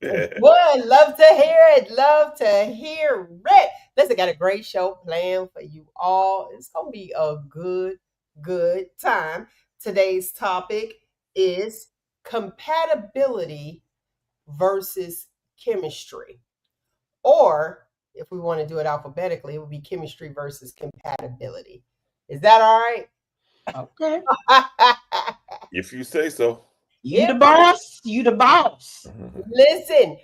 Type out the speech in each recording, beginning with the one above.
Would love to hear it. Love to hear it. Listen, got a great show planned for you all. It's gonna be a good time. Today's topic is compatibility versus chemistry. Or if we want to do it alphabetically, it would be chemistry versus compatibility. Is that all right? Okay. If you say so. You the boss. You the boss. Listen,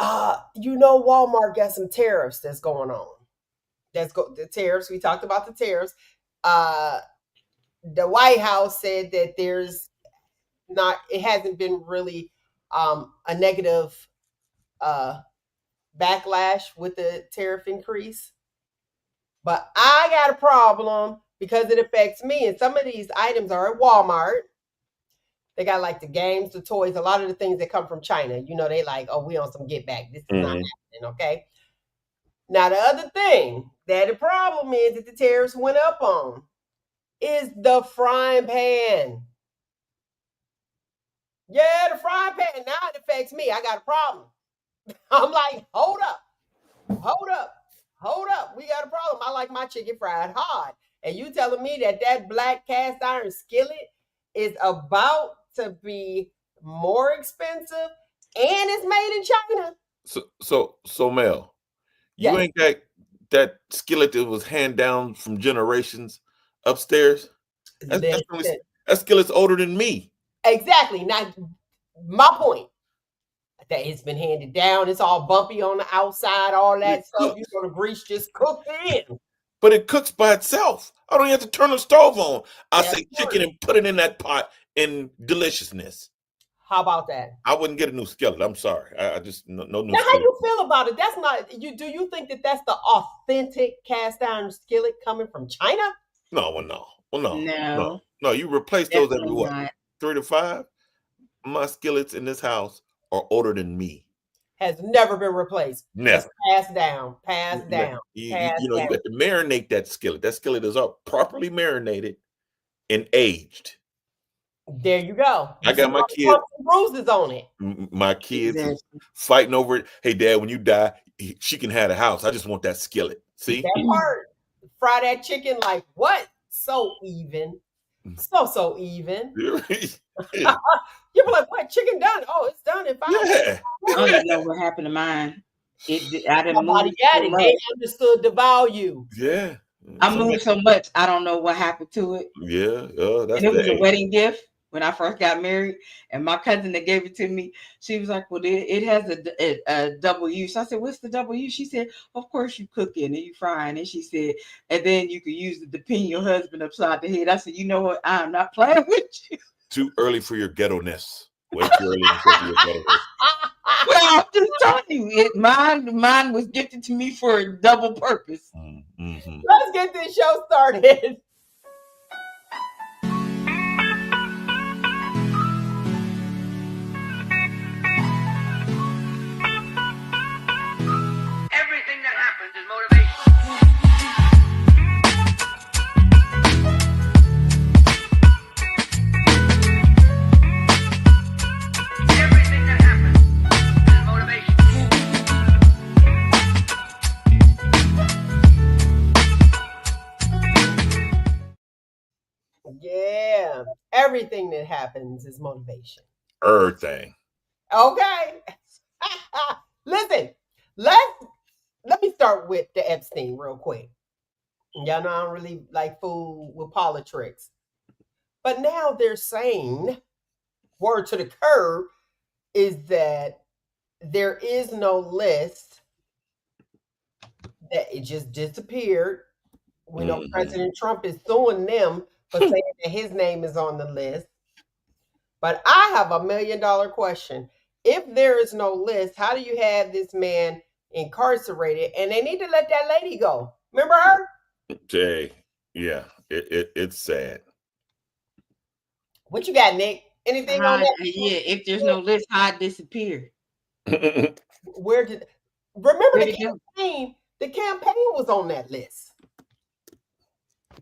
Walmart got some tariffs that's going on. The tariffs. We talked about the tariffs. The White House said that it hasn't been really a negative backlash with the tariff increase. But I got a problem because it affects me. And some of these items are at Walmart. They got like the games, the toys, a lot of the things that come from China. They like, oh, we on some get back. This is not happening, okay? Now, the other thing that the problem is that the tariffs went up on is the frying pan. Yeah, the frying pan. Now it affects me. I got a problem. I'm like, hold up. We got a problem. I like my chicken fried hard. And you telling me that black cast iron skillet is about to be more expensive and it's made in China? So Mel, you Yes. ain't got that skillet that was handed down from generations upstairs? That skillet's older than me. Exactly. Now, my point, that it's been handed down. It's all bumpy on the outside, all that stuff. The grease just cooked in. But it cooks by itself. I don't even have to turn the stove on. I say chicken and put it in that pot in deliciousness. How about that? I wouldn't get a new skillet. I'm sorry. I just no new now, skillet. how you feel about it? That's not you. Do you think that that's the authentic cast iron skillet coming from China? No. You replace those every what? 3 to 5? My skillets in this house are older than me. Has never been replaced. Never. It's passed down. You got to marinate that skillet. That skillet is all properly marinated and aged. There you go. I got my kids bruises on it. My kids fighting over it. Hey, Dad, when you die, she can have the house. I just want that skillet. See that part? Fry that chicken like what? So even. So even. You be like, what? Chicken done? Oh, it's done in 5 minutes. I don't even know what happened to mine. I didn't move so much. They understood the value. Yeah. I moved so much, I don't know what happened to it. Yeah. And it was a wedding gift when I first got married. And my cousin that gave it to me, she was like, well, it has a double use. I said, what's the double use? She said, of course you cooking and you frying. And she said, and then you could use it to pin your husband upside the head. I said, you know what? I'm not playing with you. Too early for your ghetto-ness. Way too early for your ghetto-ness. Well, I'm just telling you, mine was gifted to me for a double purpose. Mm-hmm. Let's get this show started. Everything that happens is motivation. Yeah, everything that happens is motivation. Everything. Okay. Listen, let me start with the Epstein real quick. Y'all know I don't really like fool with politics. But now they're saying, word to the curb, is that there is no list, that it just disappeared. We know President Trump is suing them for saying that his name is on the list. But I have $1 million question. If there is no list, how do you have this man incarcerated? And they need to let that lady go. Remember her? Jay, yeah, it's sad. What you got, Nick? Anything on that? Yeah, if there's no list, how it disappeared. Remember the campaign? The campaign was on that list.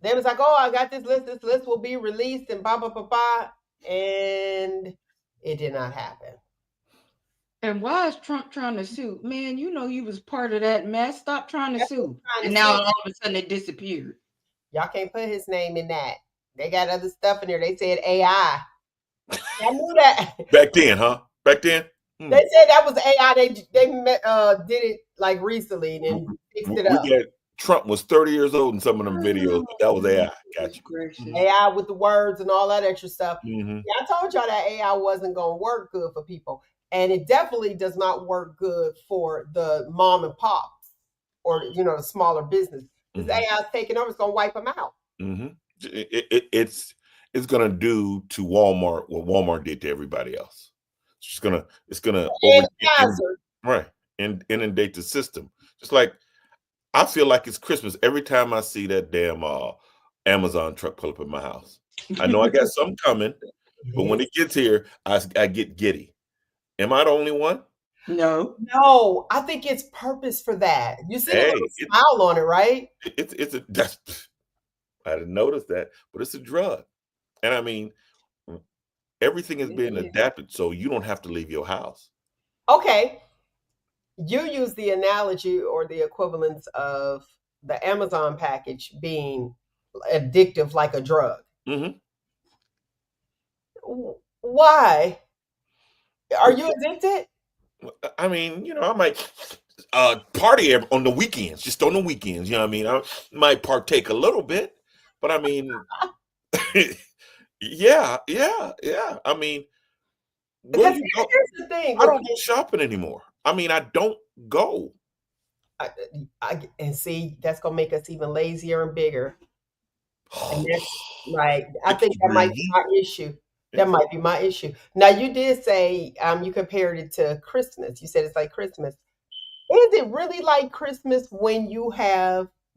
They was like, oh, I got this list. This list will be released and blah, blah, blah, blah. And it did not happen. And why is Trump trying to sue? Man, you know you was part of that mess. Stop trying to That's what sue. I'm And trying to now say. all of a sudden it disappeared. Y'all can't put his name in that. They got other stuff in there. They said AI. I knew that. Back then, huh? Back then? They said that was AI. They did it like recently and then fixed it We up. got Trump was 30 years old in some of them videos, but that was AI. Got you. Gracious. AI with the words and all that extra stuff. Mm-hmm. Yeah, I told y'all that AI wasn't going to work good for people. And it definitely does not work good for the mom and pops or, the smaller business. This AI is taking over. It's going to wipe them out. Mm-hmm. It's gonna do to Walmart what Walmart did to everybody else. It's gonna right and inundate the system. Just like I feel like it's Christmas every time I see that damn Amazon truck pull up in my house. I know I got something coming, but when it gets here, I get giddy. Am I the only one? No. No, I think it's purpose for that. You see the Hey, little smile on it, right? I didn't notice that, but it's a drug. And I mean, everything is being adapted so you don't have to leave your house. Okay. You use the analogy or the equivalence of the Amazon package being addictive like a drug. Mm-hmm. Why? Are you addicted? I mean, I might party on the weekends, just on the weekends. You know what I mean? I might partake a little bit, but I mean, yeah. I mean, where Because do you go? here's the thing. I don't go shopping anymore. I mean, I don't go. And see, that's gonna make us even lazier and bigger. And that's like, I think that might be my issue. That might be my issue. Now, you did say you compared it to Christmas. You said it's like Christmas. Is it really like Christmas when you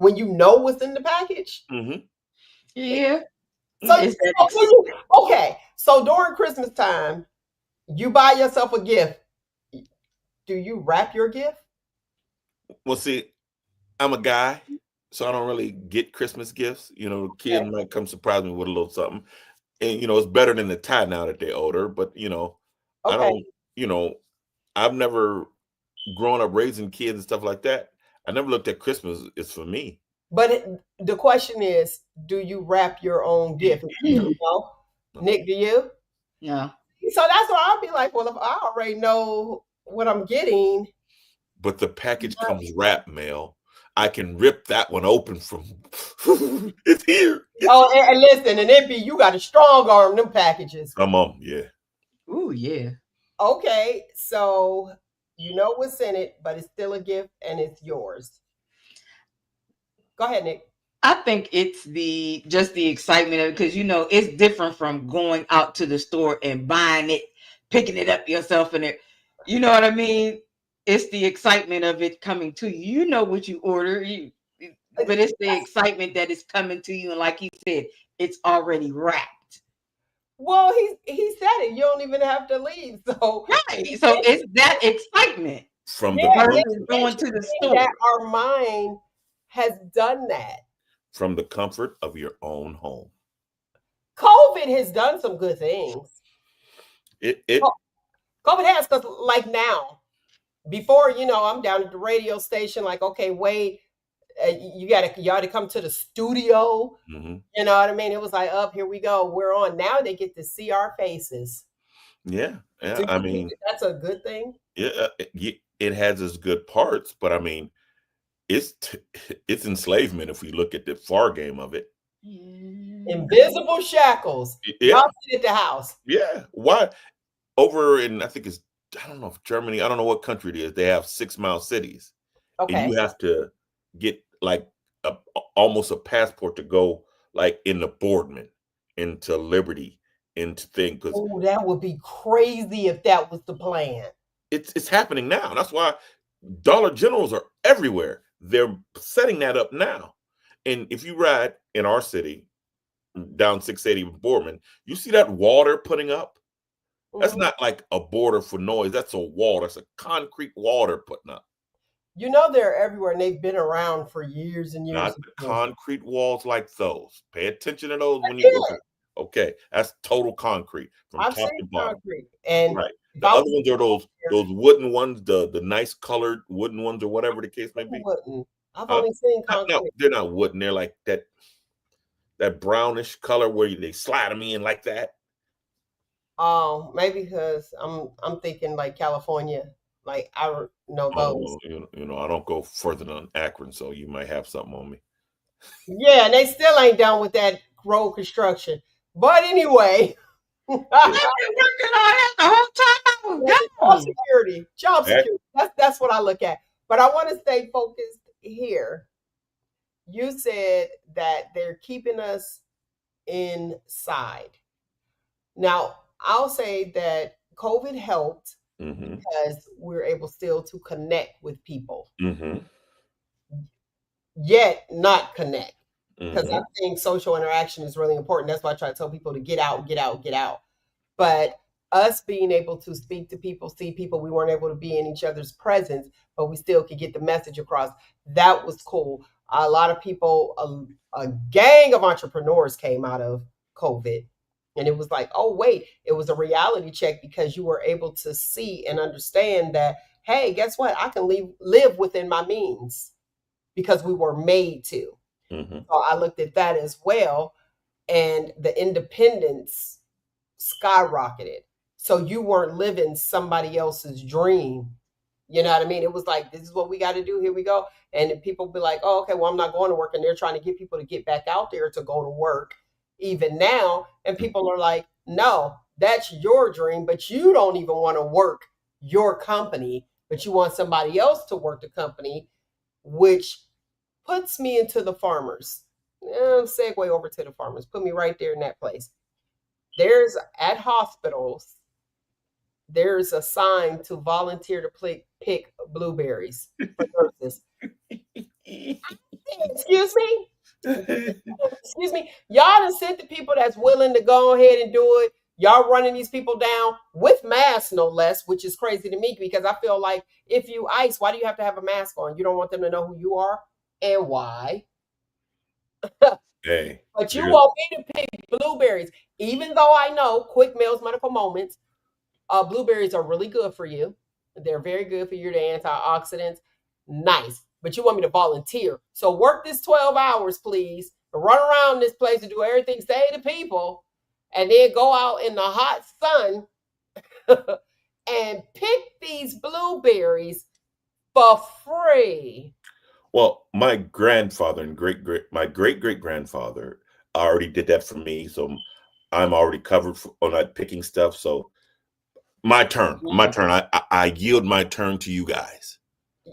know what's in the package? Mm-hmm. Yeah. Okay, so during Christmas time, you buy yourself a gift. Do you wrap your gift? Well, see, I'm a guy, so I don't really get Christmas gifts. Kids might come surprise me with a little something. And, it's better than the tie now that they're older. But, I don't, I've never grown up raising kids and stuff like that. I never looked at Christmas as for me. But the question is, do you wrap your own gift? No. Nick, do you? Yeah. So that's why I'll be like, well, if I already know what I'm getting. But the package comes wrapped, Mel. I can rip that one open from it's here. And listen, and you got a strong arm them packages. Come on, yeah. Oh, yeah. Okay, so you know what's in it, but it's still a gift and it's yours. Go ahead, Nick. I think it's just the excitement of it because it's different from going out to the store and buying it, picking it up yourself, and you know what I mean. It's the excitement of it coming to you. You know what you order, but it's the excitement that it's coming to you, and like you said, it's already wrapped. Well, he said it. You don't even have to leave. So right. So it's that excitement from going to the store. That our mind has done that. From the comfort of your own home. COVID has done some good things. COVID has, because like now, before, I'm down at the radio station, like, okay, wait, you got to come to the studio. Mm-hmm. You know what I mean? It was like, up, here we go. We're on. Now they get to see our faces. Yeah. I mean, that's a good thing. Yeah, it has its good parts, but I mean, it's enslavement if we look at the far game of it. Invisible shackles. Yeah. Y'all sit at the house. Yeah. Why? Over in, I think it's, I don't know if Germany, I don't know what country it is. They have 6 mile cities. Okay. And you have to get like almost a passport to go like into Boardman, into Liberty, into thing. Oh, that would be crazy if that was the plan. It's happening now. That's why Dollar Generals are everywhere. They're setting that up now. And if you ride in our city, down 680 Boardman, you see that wall they're putting up? That's not like a border for noise. That's a wall. That's a concrete wall they're putting up. They're everywhere, and they've been around for years and years. Not the concrete walls like those. Pay attention to those when you go. Okay, that's total concrete from top to bottom. Concrete. And The other ones are those wooden ones, the nice colored wooden ones, or whatever the case may be. Wooden. I've Huh? only seen No, concrete. they're not wooden. They're like that brownish color where they slide them in like that. Oh, maybe because I'm thinking like California, like I know those. Oh, I don't go further than Akron, so you might have something on me. Yeah, and they still ain't done with that road construction. But anyway, I've been working on it the whole time I was job gone. security, job security. That's what I look at. But I want to stay focused here. You said that they're keeping us inside. Now, I'll say that COVID helped Mm-hmm. because we're able still to connect with people, Mm-hmm. yet not connect. Because I Mm-hmm. think social interaction is really important. That's why I try to tell people to get out, get out, get out. But us being able to speak to people, see people, we weren't able to be in each other's presence, but we still could get the message across. That was cool. A lot of people, a gang of entrepreneurs came out of COVID. And it was like, oh, wait, it was a reality check because you were able to see and understand that, hey, guess what? I can live within my means because we were made to. Mm-hmm. So I looked at that as well. And the independence skyrocketed. So you weren't living somebody else's dream. You know what I mean? It was like, this is what we got to do. Here we go. And people be like, oh, okay, well, I'm not going to work. And they're trying to get people to get back out there to go to work even now. And people are like, no, that's your dream, but you don't even want to work your company, but you want somebody else to work the company, which puts me into the farmers. Segue over to the farmers. Put me right there in that place. There's at hospitals, there's a sign to volunteer to pick blueberries for nurses. Excuse me? Excuse me? Y'all done sent the people that's willing to go ahead and do it. Y'all running these people down with masks, no less, which is crazy to me because I feel like if you ice, why do you have to have a mask on? You don't want them to know who you are and why. Hey, But you want me to pick blueberries, even though I know quick meals, medical moments. Blueberries are really good for you. They're very good for you, the antioxidants. Nice. But you want me to volunteer. So work this 12 hours, please. Run around this place and do everything, say to people, and then go out in the hot sun and pick these blueberries for free. well, my grandfather and my great great grandfather already did that for me, so I'm already covered on that picking stuff. So my turn, my turn. I yield my turn to you guys.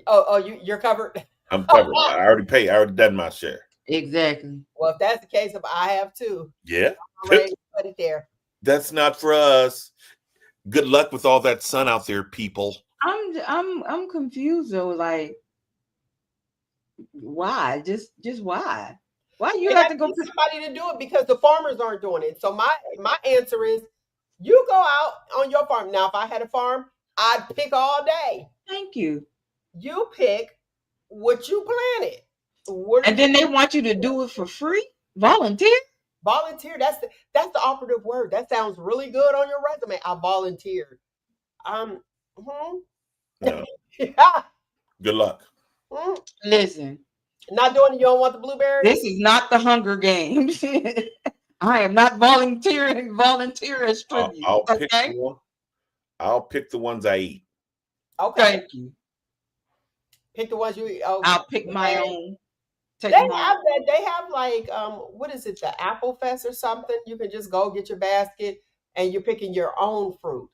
Oh, you're covered. I'm covered. I already paid. I already done my share. Exactly. Well, if that's the case, I have too. Yeah, I'm ready to put it there. that's not for us. Good luck with all that sun out there, people. I'm confused though. Like, why? Just why? Why you They have got to to go? get somebody to do it because the farmers aren't doing it. So my answer is, you go out on your farm. Now, if I had a farm, I'd pick all day. Thank you. You pick what you planted. What And then they want you to do it for free, volunteer. volunteer? That's the operative word. That sounds really good on your resume. I volunteered. Hmm. No. Yeah. Good luck. Listen, Not doing it. You don't want the blueberries. this is not the Hunger Games. I am not volunteer as tribute. I'll pick Okay. the one. I'll pick the ones I eat. Okay. Thank you. Pick the ones you eat. Oh, I'll pick my own. They Take have my that. They have like what is it, the Apple Fest or something? You can just go get your basket and you're picking your own fruit.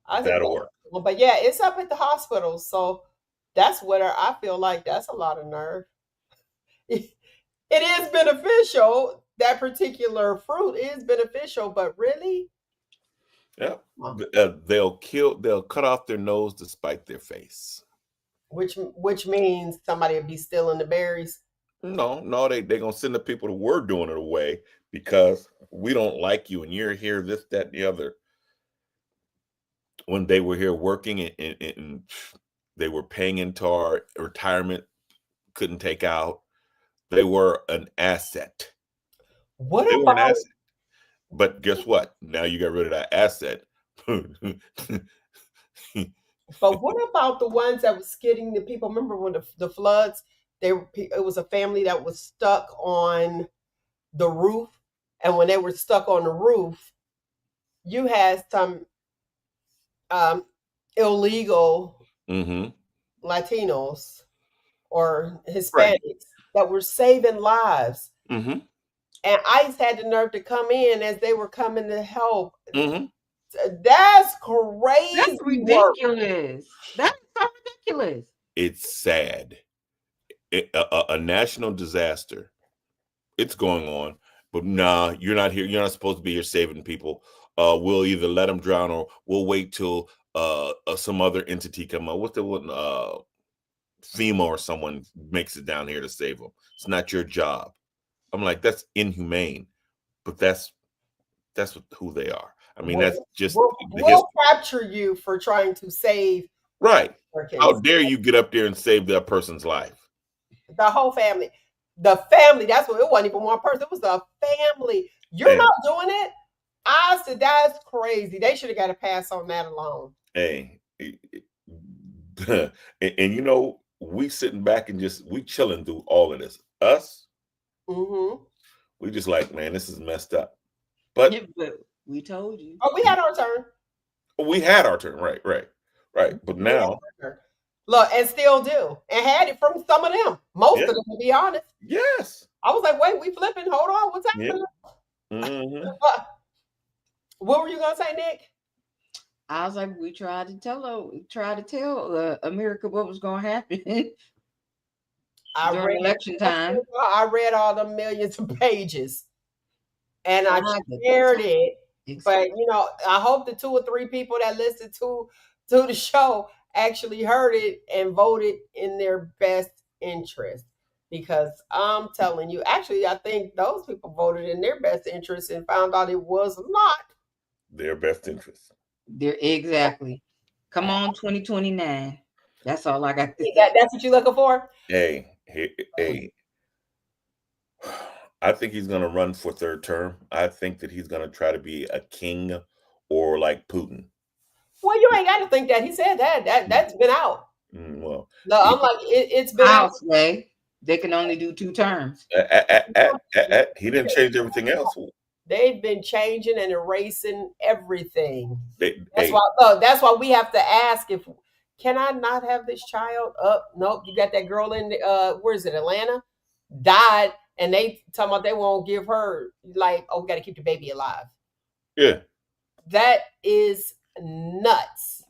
I think That'll that's work. cool. But yeah, it's up at the hospital, so that's what I feel like that's a lot of nerve. It is beneficial. That particular fruit is beneficial, but really, Yeah. Huh. They'll cut off their nose to spite their face. which means somebody would be stealing the berries. No, they're gonna send the people that were doing it away because we don't like you and you're here, this, that, and the other. When they were here working and they were paying into our retirement, couldn't take out. They were an asset. What They were an about asset. But guess what? Now you got rid of that asset. But what about the ones that was getting the people? Remember when the floods? It was a family that was stuck on the roof, and when they were stuck on the roof, you had some um, illegal Mm-hmm. Latinos or Right. Hispanics that were saving lives. Mm-hmm. And ICE had the nerve to come in as they were coming to help. Mm-hmm. That's That's crazy work. ridiculous. That's so ridiculous. It's sad. A national disaster. It's going on, but nah, you're not here. You're not supposed to be here saving people. We'll either let them drown or we'll wait till some other entity come up. What's the one? FEMA or someone makes it down here to save them. It's not your job. I'm like, that's inhumane, but who they are. I mean, that's just the We'll history. capture you for trying to save Right. How Americans. dare you get up there and save that person's life? The whole family. The family, that's what it wasn't even one person, it was a family. You're Hey, not doing it. I said, that's crazy. They should have got a pass on that alone. hey, and you know, we sitting back and we chilling through all of this. Us, Mm-hmm. we just like, man, this is messed up. But Yeah, but we told you. Oh, we had our turn. we had our turn, right. But We had now, our turn. Look, and still do. And had it from some of them. Most yeah, of them, to be honest. yes, I was like, wait, we flipping. Hold on. What's yeah, happening? mm-hmm. What were you going to say, Nick? I was like, we tried to tell America what was going to happen during election time. I read all the millions of pages and I Tried to shared it. But explain. you know, I hope the 2 or 3 people that listened to the show actually heard it and voted in their best interest. Because I'm telling you, actually, I think those people voted in their best interest and found out it was not. Their best interest. There exactly. Come on, 2029. That's all I got to say. That's what you're looking for? Hey, I think he's going to run for third term. I think that he's going to try to be a king or like Putin. Well, you ain't got to think that. He said that's been out. Well, No, I'm like, it's been out. I'll say they can only do 2 terms. he didn't change everything else. They've been changing and erasing everything. That's Hey, why. That's why we have to ask if can I not have this child up? Nope. You got that girl in where is it? Atlanta died, and they talking about they won't give her like oh we got to keep the baby alive. yeah. That is nuts.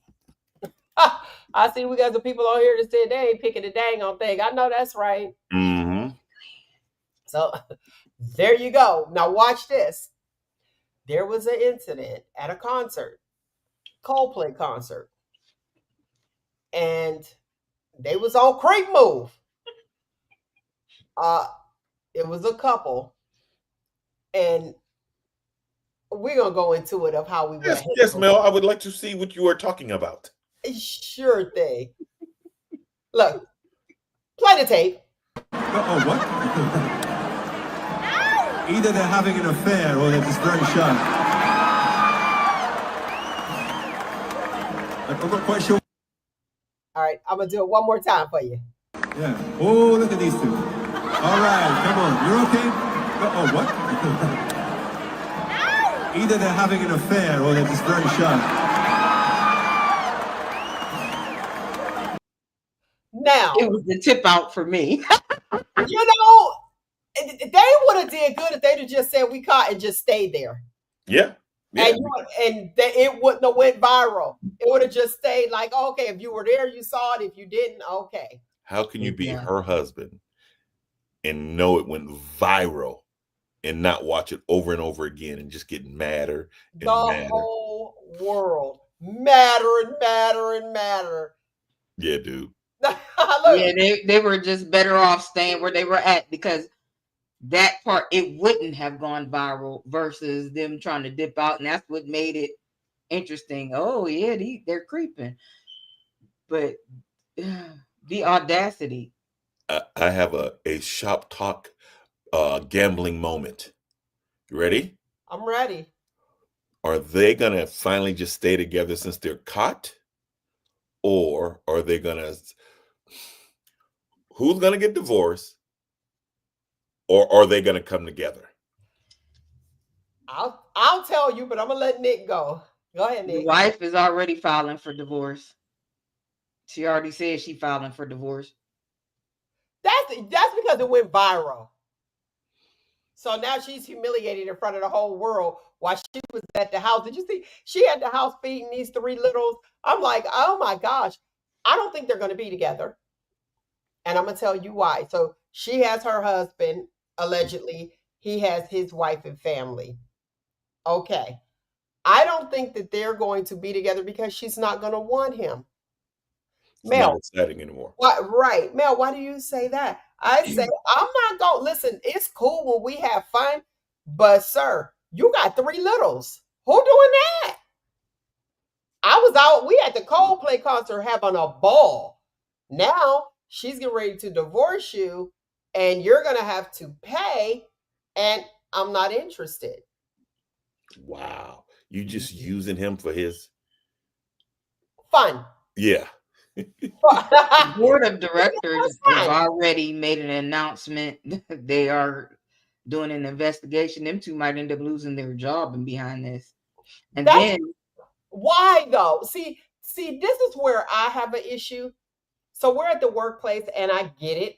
I see we got some people on here that said they ain't picking the dang on thing. I know that's right. Mm-hmm. So there you go. Now watch this. There was an incident at a concert, Coldplay concert, and they was on Creek Move. It was a couple, and we're gonna go into it of how we would have Yes, handled Mel. I would like to see what you are talking about. it. Sure thing. Look, play the tape. Oh, what? Either they're having an affair or they're just very shy. I'm not quite sure. All right, I'm gonna do it one more time for you. Yeah. Oh, look at these two. All right, come on. You're okay? Oh, what? Either they're having an affair or they're just very shy. Now, It was the tip out for me. you know, they would have did good if they'd have just said we caught and just stayed there. Yeah. And it wouldn't have went viral. It would have just stayed like, okay, if you were there, you saw it. If you didn't, okay. How can you be Yeah. her husband and know it went viral and not watch it over and over again and just get madder and The madder? whole world matter. Yeah, dude. Look, Yeah, they were just better off staying where they were at because that part it wouldn't have gone viral versus them trying to dip out, and that's what made it interesting. Oh yeah, they're creeping, but the audacity. I have a shop talk gambling moment. You ready? I'm ready. are they gonna finally just stay together since they're caught, or are they gonna? Who's gonna get divorced, or are they gonna come together? I'll tell you, but I'm gonna let Nick go. Go ahead, The Nick. wife is already filing for divorce. She already said she filing for divorce. That's because it went viral. So now she's humiliated in front of the whole world while she was at the house. Did you see? She had the house feeding these three littles. I'm like, oh my gosh. I don't think they're going to be together. And I'm going to tell you why. So she has her husband, allegedly. He has his wife and family. Okay. I don't think that they're going to be together because she's not going to want him. It's not Mel, exciting anymore. what? Right. Mel, why do you say that? I say, I'm not going to listen. It's cool when we have fun, but sir, you got three littles. Who doing that? I was out, we at the Coldplay concert having a ball. Now she's getting ready to divorce you and you're going to have to pay, and I'm not interested. Wow. You just using him for his Fun. yeah. The board of directors That's have fine. already made an announcement. They are doing an investigation. Them two might end up losing their job and behind this. And That's then why though. See, this is where I have an issue. So we're at the workplace and I get it.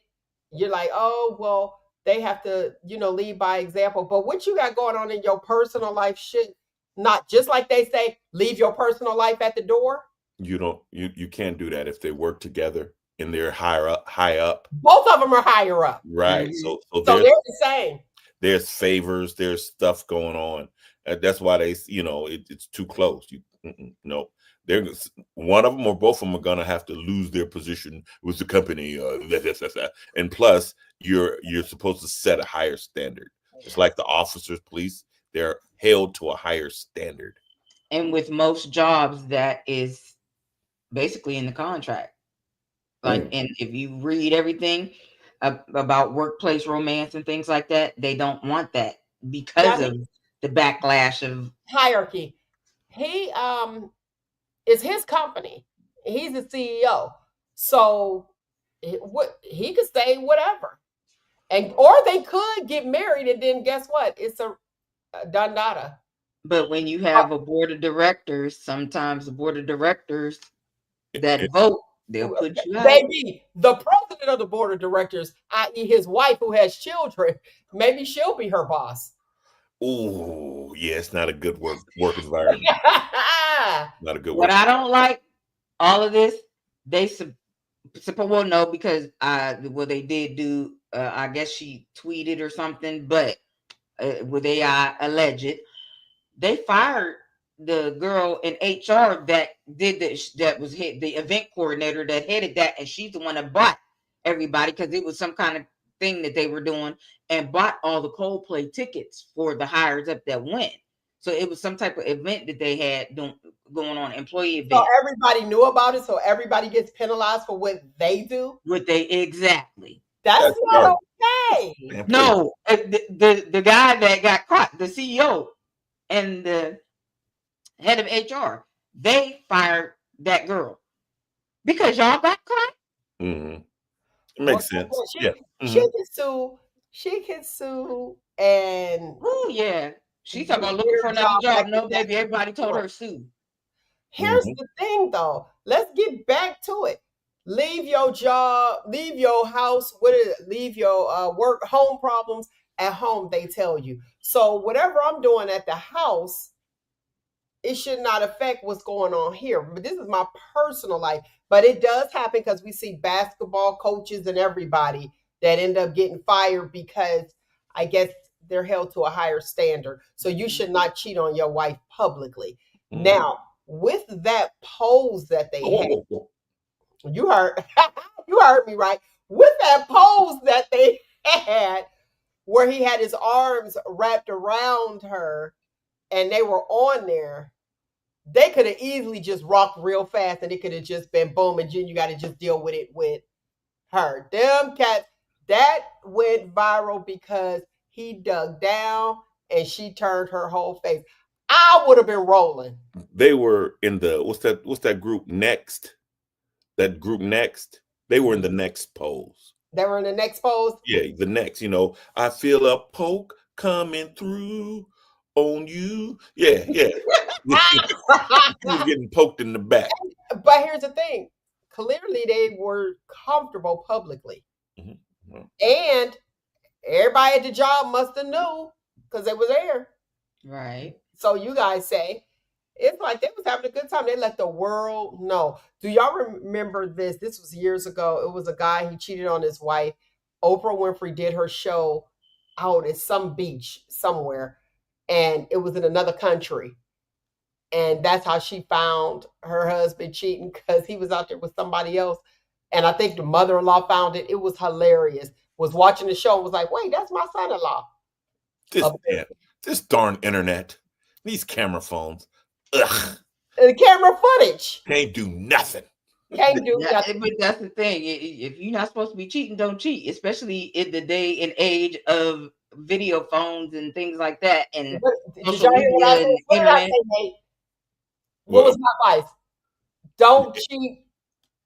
You're like, oh, well, they have to, lead by example. But what you got going on in your personal life should not, just like they say, leave your personal life at the door. You don't you can't do that if they work together and they're high up. Both of them are higher up. Right. Mhm. So So they're the same. there's favors, there's stuff going on. That's why it's too close. No, they're one of them or both of them are gonna have to lose their position with the company. And plus, you're supposed to set a higher standard. Just like the officers, police, they're held to a higher standard. And with most jobs, that is basically in the contract. Like, and if you read everything about workplace romance and things like that, they don't want that because of the backlash of hierarchy. He is his company. He's the CEO. So he could say whatever. And or they could get married and then guess what? It's a dandada. But when you have a board of directors, sometimes the board of directors that vote, they'll put you out. Maybe the president of the board of directors, i.e., his wife who has children, maybe she'll be her boss. Oh, yeah, it's not a good work environment. Not a good What work. I don't like, all of this, they well, no, because they did do. I guess she tweeted or something, but with AI alleged, they fired the girl in HR that did that was the event coordinator that headed that, and she's the one that bought everybody because it was some kind of thing that they were doing and bought all the Coldplay tickets for the hires up that went. So it was some type of event that they had going on, employee event. So everybody knew about it, so everybody gets penalized for what they do. Exactly. That's not okay. No, the guy that got caught, the CEO and the head of HR, they fired that girl because y'all got caught. Mm-hmm. It makes sense. Yeah. She can sue. She can sue, and yeah, she's talking about looking for another job. No, baby, everybody told her sue. Here's the thing, though. Let's get back to it. Leave your job, leave your house. Leave your work, home problems at home. They tell you. So whatever I'm doing at the house, it should not affect what's going on here. But this is my personal life. But it does happen because we see basketball coaches and everybody that end up getting fired because I guess they're held to a higher standard. So you should not cheat on your wife publicly. Now, with that pose that they had, you heard you heard me right. With that pose that they had, where he had his arms wrapped around her and they were on there, they could have easily just rocked real fast and it could have just been boom, and then you got to just deal with it with her. Them cats, that went viral because he dug down and she turned her whole face. I would have been rolling. They were in the what's that group Next? That group Next. They were in the next pose. They were in the next pose. Yeah, the next. I feel a poke coming through on you. Yeah, yeah. He was getting poked in the back. But here's the thing. Clearly they were comfortable publicly. Mm-hmm. And everybody at the job must have knew because they were there. Right. So you guys say it's like they was having a good time. They let the world know. Do y'all remember this? This was years ago. It was a guy, he cheated on his wife. Oprah Winfrey did her show out at some beach somewhere, and it was in another country. And that's how she found her husband cheating, because he was out there with somebody else. And I think the mother-in-law found it. It was hilarious. Was watching the show and was like, wait, that's my son-in-law. This darn internet, these camera phones, ugh. The camera footage Can't do nothing. can't do nothing. But that's the thing. If you're not supposed to be cheating, don't cheat. Especially in the day and age of video phones and things like that, and Did y'all hear what I said? What did I say, Nate? What was my advice? Don't cheat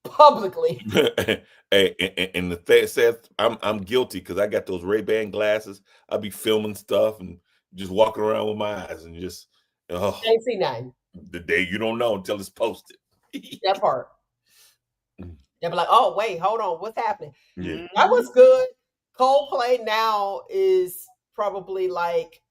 publicly. And the thing says I'm guilty because I got those Ray-Ban glasses. I'll be filming stuff and just walking around with my eyes and just Can't see nothing. The day you don't know until it's posted. That part. They'll be like, oh, wait, hold on. What's happening? Yeah. That was good. Coldplay now is probably like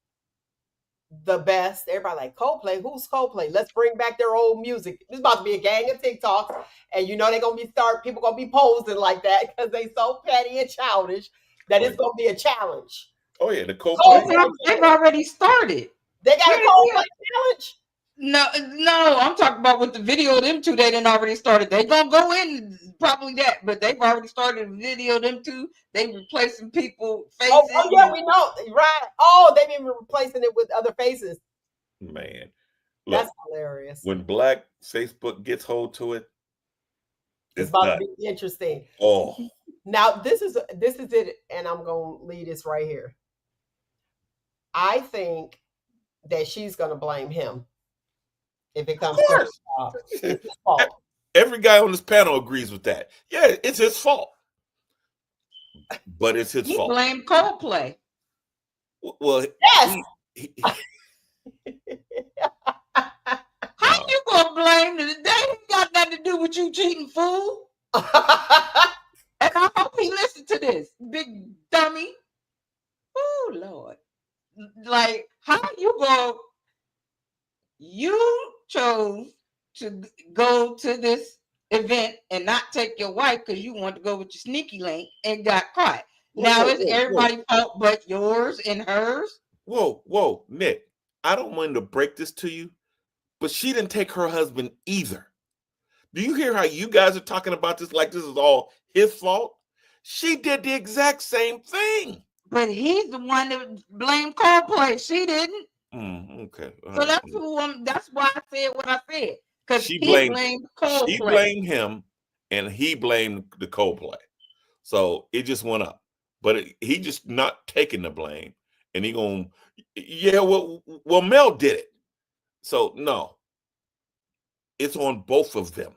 the best. Everybody like, Coldplay? Who's Coldplay? Let's bring back their old music. There's about to be a gang of TikToks, and they're gonna be people gonna be posing like that because they so petty and childish that it's gonna be a challenge. Oh yeah, the Coldplay. They've already started. They got a Coldplay challenge. No, I'm talking about with the video of them two. They didn't already started. They gonna go in probably that, but they've already started a video of them two. They replacing people faces. Oh yeah, we know, right? Oh, they've been replacing it with other faces. Man, look, that's hilarious. When Black Facebook gets hold to it, it's about to be interesting. Oh, now this is it, and I'm gonna leave this right here. I think that she's gonna blame him. If it comes to his fault. Every guy on this panel agrees with that. Yeah, it's his fault. But it's his fault. He blamed Coldplay. Well, yes. How you gonna blame them? They ain't got nothing to do with you cheating, fool. And I hope he listened to this, big dummy. Oh Lord. Like, how you go? You chose to go to this event and not take your wife because you wanted to go with your sneaky link and got caught. Now it's everybody's fault but yours and hers. Whoa, Nick. I don't want to break this to you, but she didn't take her husband either. Do you hear how you guys are talking about this like this is all his fault? She did the exact same thing. But he's the one that blamed Coldplay. She didn't. Okay. So that's why I said what I said. Because he blamed Coldplay. She blamed him, and he blamed the Coldplay. So it just went up. But he just not taking the blame, and he going, well, Mel did it. So no, it's on both of them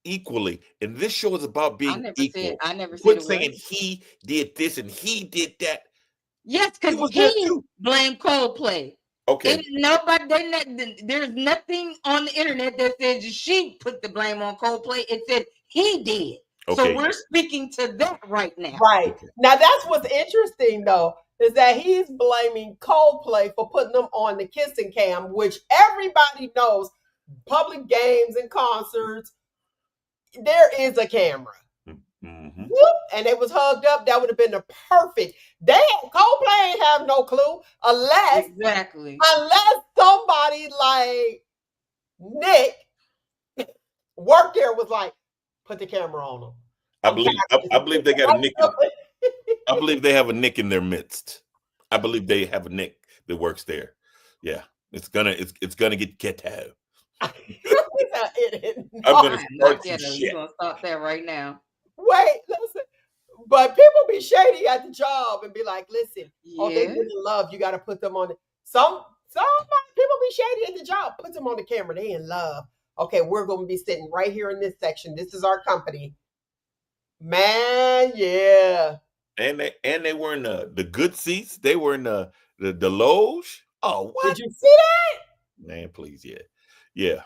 equally. And this show is about being equal. I never said quit saying he did this and he did that. Yes, because he blamed Coldplay. Okay. There's nothing on the internet that says she put the blame on Coldplay. It said he did. Okay. So we're speaking to that right now. Right. Now that's what's interesting though, is that he's blaming Coldplay for putting them on the kissing cam, which everybody knows, public games and concerts, there is a camera. Mm-hmm. Whoop, and it was hugged up. That would have been the perfect. Coldplay ain't have no clue unless somebody like Nick worked there, was like, put the camera on them. I believe they got a Nick. I believe they have a Nick in their midst. I believe they have a Nick that works there. Yeah, it's gonna get ghetto. I'm gonna start some shit. You're gonna stop that right now. Wait, listen. But people be shady at the job and be like, listen, they really love, you got to put them on it. Some people be shady at the job. Put them on the camera. They in love. Okay, we're going to be sitting right here in this section. This is our company. Man, yeah. And they were in the good seats. They were in the loge. Oh, what? Did you see that? Man, please, yeah. Yeah.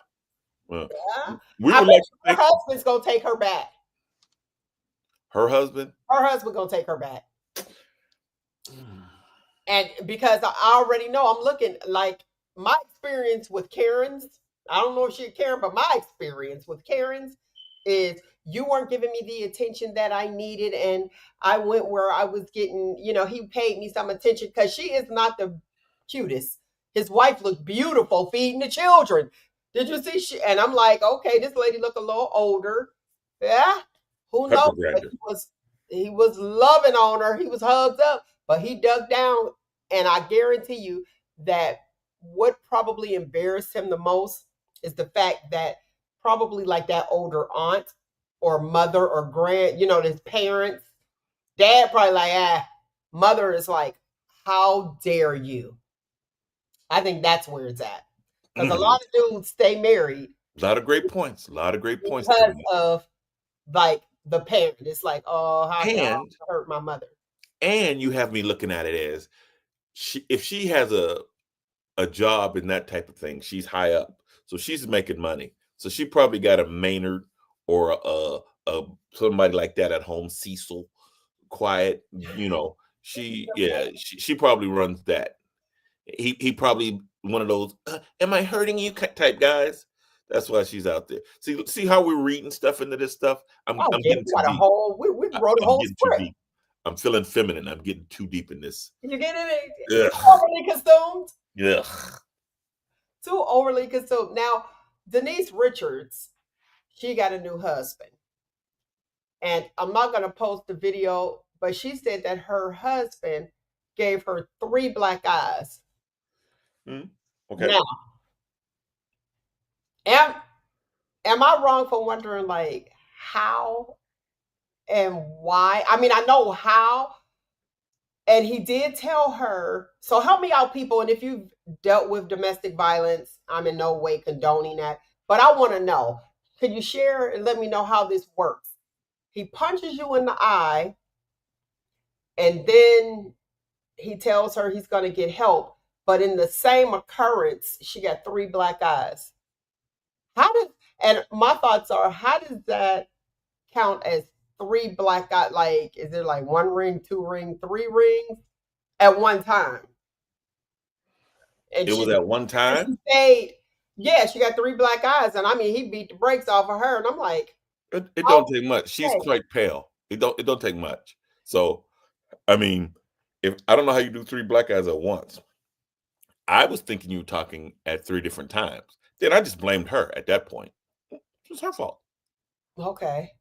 Well, Yeah. we I would bet like to her thank husband's going to take her back. her husband. Her husband going to take her back. And because I already know, I'm looking like my experience with Karens. I don't know if she's Karen, but my experience with Karens is you weren't giving me the attention that I needed. And I went where I was getting, he paid me some attention because she is not the cutest. His wife looked beautiful feeding the children. Did you see? And I'm like, okay, this lady look a little older. Yeah. Who Pepper knows? But grinder. he was loving on her. He was hugged up, but he dug down. And I guarantee you that what probably embarrassed him the most is the fact that probably like that older aunt or mother or his parents, dad probably like, mother is like, how dare you? I think that's where it's at. Because a lot of dudes stay married. A lot of great points. A lot of great points. Because of like the parent. It's like, oh, how can I And hurt my mother? and you have me looking at it as if she has a job and that type of thing, she's high up, so she's making money. So she probably got a Maynard or a somebody like that at home, Cecil, quiet. She probably runs that. He probably one of those am I hurting you type guys. That's why she's out there. See how we're reading stuff into this stuff. I'm Oh, yeah, getting we too got a deep. whole, we wrote a I'm whole getting too script. deep. I'm feeling feminine. I'm getting too deep in this. You get it? Ugh. Overly consumed. Ugh. Too overly consumed. Now, Denise Richards, she got a new husband. And I'm not going to post the video, but she said that her husband gave her 3 black eyes. Okay. Now, am I wrong for wondering like how and why? I mean, I know how. And he did tell her, so help me out, people. And if you've dealt with domestic violence, I'm in no way condoning that. But I want to know, can you share and let me know how this works? He punches you in the eye, and then he tells her he's going to get help. But in the same occurrence, she got 3 black eyes. And my thoughts are, how does that count as 3 black eyes? Like, is it like 1 ring, 2 ring, 3 rings at one time? And It was at one time. she stayed, yeah, she got 3 black eyes. And I mean, he beat the brakes off of her. And I'm like, It don't take much. She's quite pale. It don't take much. So, I mean, if I don't know how you do 3 black eyes at once. I was thinking you were talking at 3 different times. Then I just blamed her at that point. It was her fault. okay.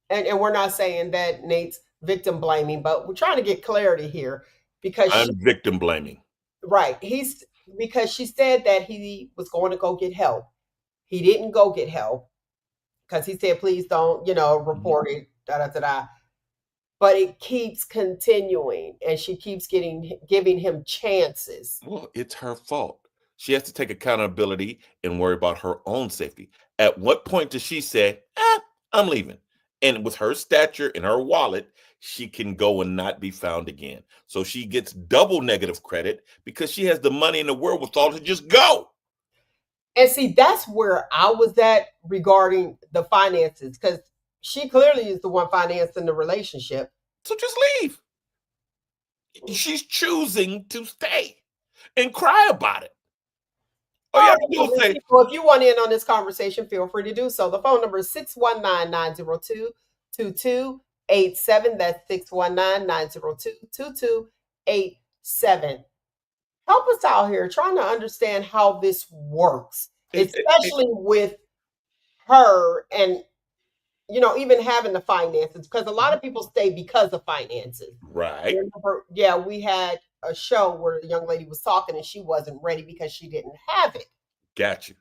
And we're not saying that Nate's victim blaming, but we're trying to get clarity here because I'm victim blaming. right. Because she said that he was going to go get help. He didn't go get help because he said, please don't, report it, da da da da. But it keeps continuing and she keeps giving him chances. Well, it's her fault. She has to take accountability and worry about her own safety. At what point does she say, I'm leaving? And with her stature and her wallet, she can go and not be found again. So she gets double negative credit because she has the money in the wherewithal to just go. And see, that's where I was at regarding the finances, because she clearly is the one financing the relationship. So just leave. She's choosing to stay and cry about it. All you have to do is say, well, if you want in on this conversation, feel free to do so. The phone number is 619-902-2287. That's 619-902-2287. Help us out here trying to understand how this works, especially with her and, even having the finances, because a lot of people stay because of finances. right. Remember, we had a show where the young lady was talking and she wasn't ready because she didn't have it. Got you.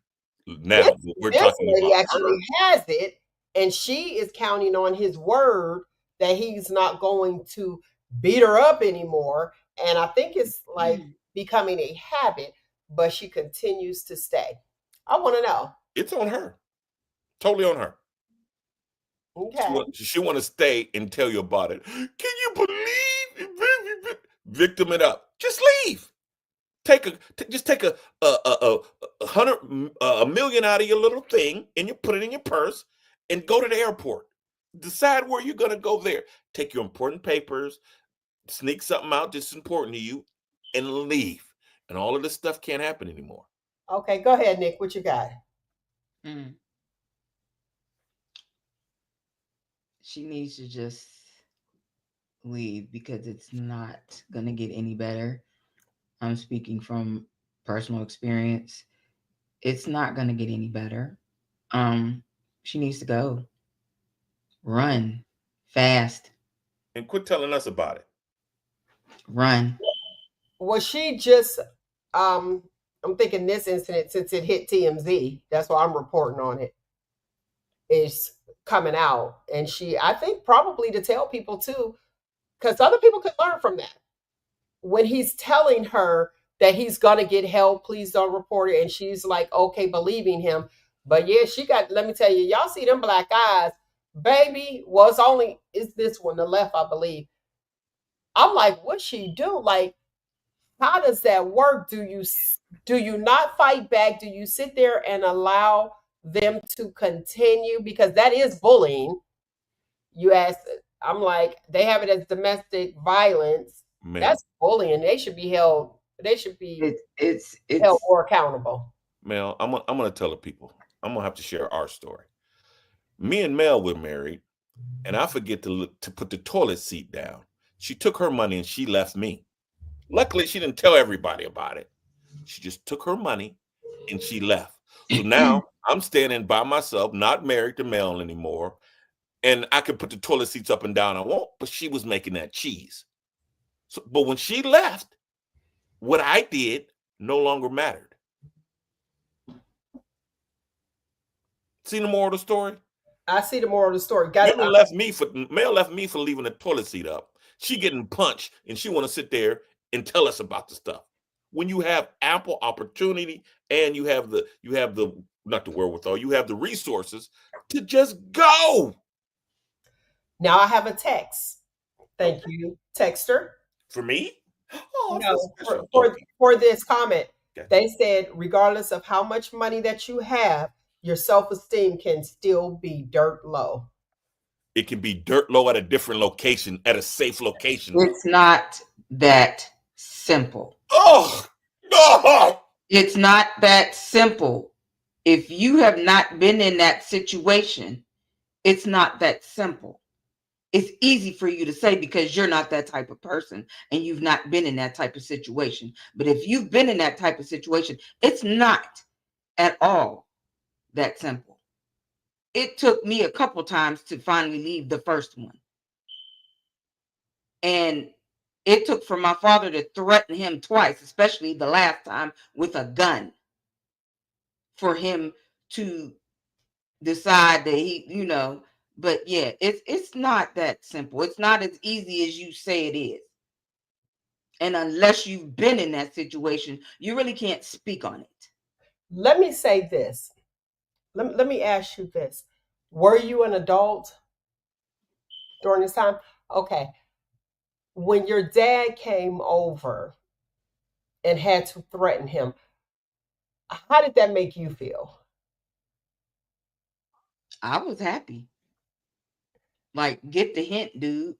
Now we're talking lady about actually has it, and she is counting on his word that he's not going to beat her up anymore. And I think it's like becoming a habit, but she continues to stay? I want to know. It's on her. Totally on her. Okay. She want to stay and tell you about it. Can you believe? Victim it up. Just leave. Just take a million out of your little thing and you put it in your purse and go to the airport. Decide where you're gonna go there. Take your important papers, sneak something out that's important to you, and leave. And all of this stuff can't happen anymore. Okay, go ahead, Nick. What you got? Mm. She needs to just leave because it's not going to get any better. I'm speaking from personal experience. It's not going to get any better. She needs to go. Run fast. And quit telling us about it. Run. Was she just I'm thinking this incident, since it hit TMZ, that's why I'm reporting on it, is coming out. And I think probably to tell people too, because other people could learn from that. When he's telling her that he's gonna get help, please don't report it, and she's like, okay, believing him. But yeah, let me tell you, y'all see them black eyes, baby. Was only is this one, the left, I believe. I'm like, what she do? Like, how does that work? Do you not fight back? Do you sit there and allow them to continue? Because that is bullying. You ask, I'm like, they have it as domestic violence. Ma'am, That's bullying. They should be held. They should be It's held more accountable. Mel, I'm gonna tell the people. I'm gonna have to share our story. Me and Mel were married, and I forget to put the toilet seat down. She took her money and she left me. Luckily, she didn't tell everybody about it. She just took her money and she left. So now I'm standing by myself, not married to Mel anymore, and I can put the toilet seats up and down I want, but she was making that cheese. So, but when she left, what I did no longer mattered. See the moral of the story? I see the moral of the story. Mel left me for leaving the toilet seat up. She getting punched and she want to sit there and tell us about the stuff. When you have ample opportunity and you have the not the wherewithal, you have the resources to just go. Now I have a text. Thank you, texter. For me? Oh, No, special. for this comment, Gotcha. they said regardless of how much money that you have, your self-esteem can still be dirt low. It can be dirt low at a different location, at a safe location. It's not that simple. Oh, no! It's not that simple. If you have not been in that situation, it's not that simple. It's easy for you to say because you're not that type of person and you've not been in that type of situation. But if you've been in that type of situation, it's not at all that simple. It took me a couple times to finally leave the first one. And it took for my father to threaten him twice, especially the last time with a gun, for him to decide that but yeah, it's not that simple. It's not as easy as you say it is. And unless you've been in that situation, you really can't speak on it. Let me say this. Let me ask you this. Were you an adult during this time? Okay. When your dad came over and had to threaten him, how did that make you feel? I was happy. Like, get the hint, dude.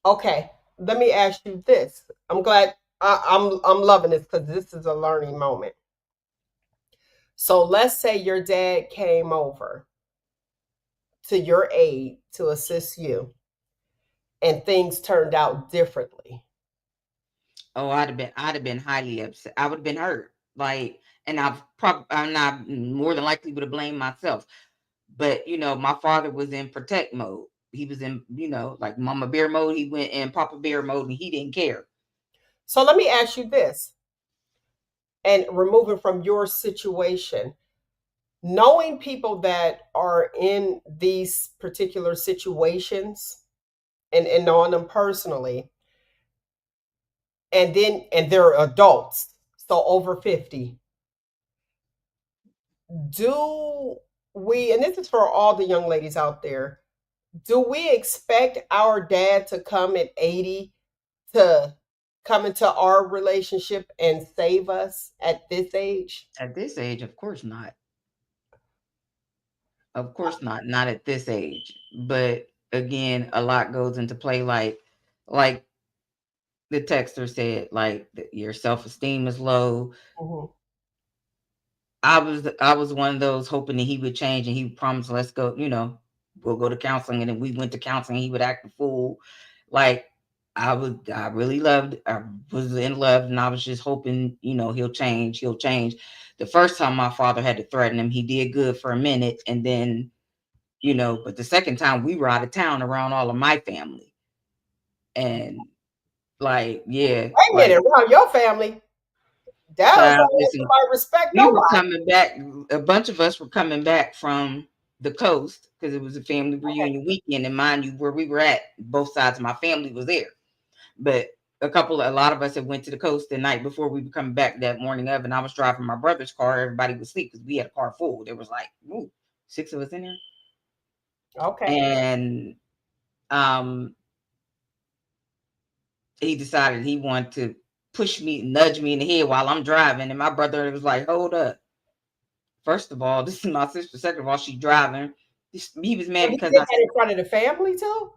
Okay. Let me ask you this. I'm glad I'm loving this because this is a learning moment. So let's say your dad came over to your aid to assist you and things turned out differently. Oh, I'd have been highly upset. I would have been hurt. Like, and I'm not more than likely would have blamed myself. But my father was in protect mode. He was in, like Mama Bear mode. He went in Papa Bear mode, and he didn't care. So let me ask you this, and removing from your situation, knowing people that are in these particular situations and knowing them personally, and they're adults, so over 50. Do we, and this is for all the young ladies out there, do we expect our dad to come at 80 to come into our relationship and save us at this age? At this age, of course not. Of course not. Not at this age. But again, a lot goes into play. Like the texter said, like your self esteem is low. Mhm. I was one of those hoping that he would change and he would promise, let's go, we'll go to counseling. And then we went to counseling, he would act a fool. Like I was in love, and I was just hoping, he'll change. The first time my father had to threaten him, he did good for a minute. And then, but the second time we were out of town around all of my family. And yeah. Wait a minute, around your family? Dallas Child, don't let listen, somebody respect we were nobody. coming back. A bunch of us were coming back from the coast because it was a family reunion weekend. And mind you, where we were at, both sides of my family was there. But a lot of us had went to the coast the night before we were coming back that morning of, and I was driving my brother's car. Everybody was asleep because we had a car full. There was like 6 of us in there. Okay. And he decided he wanted to nudge me in the head while I'm driving. And my brother was like, hold up. First of all, this is my sister. Second of all, she's driving. He was mad And he because did that in front of the family too?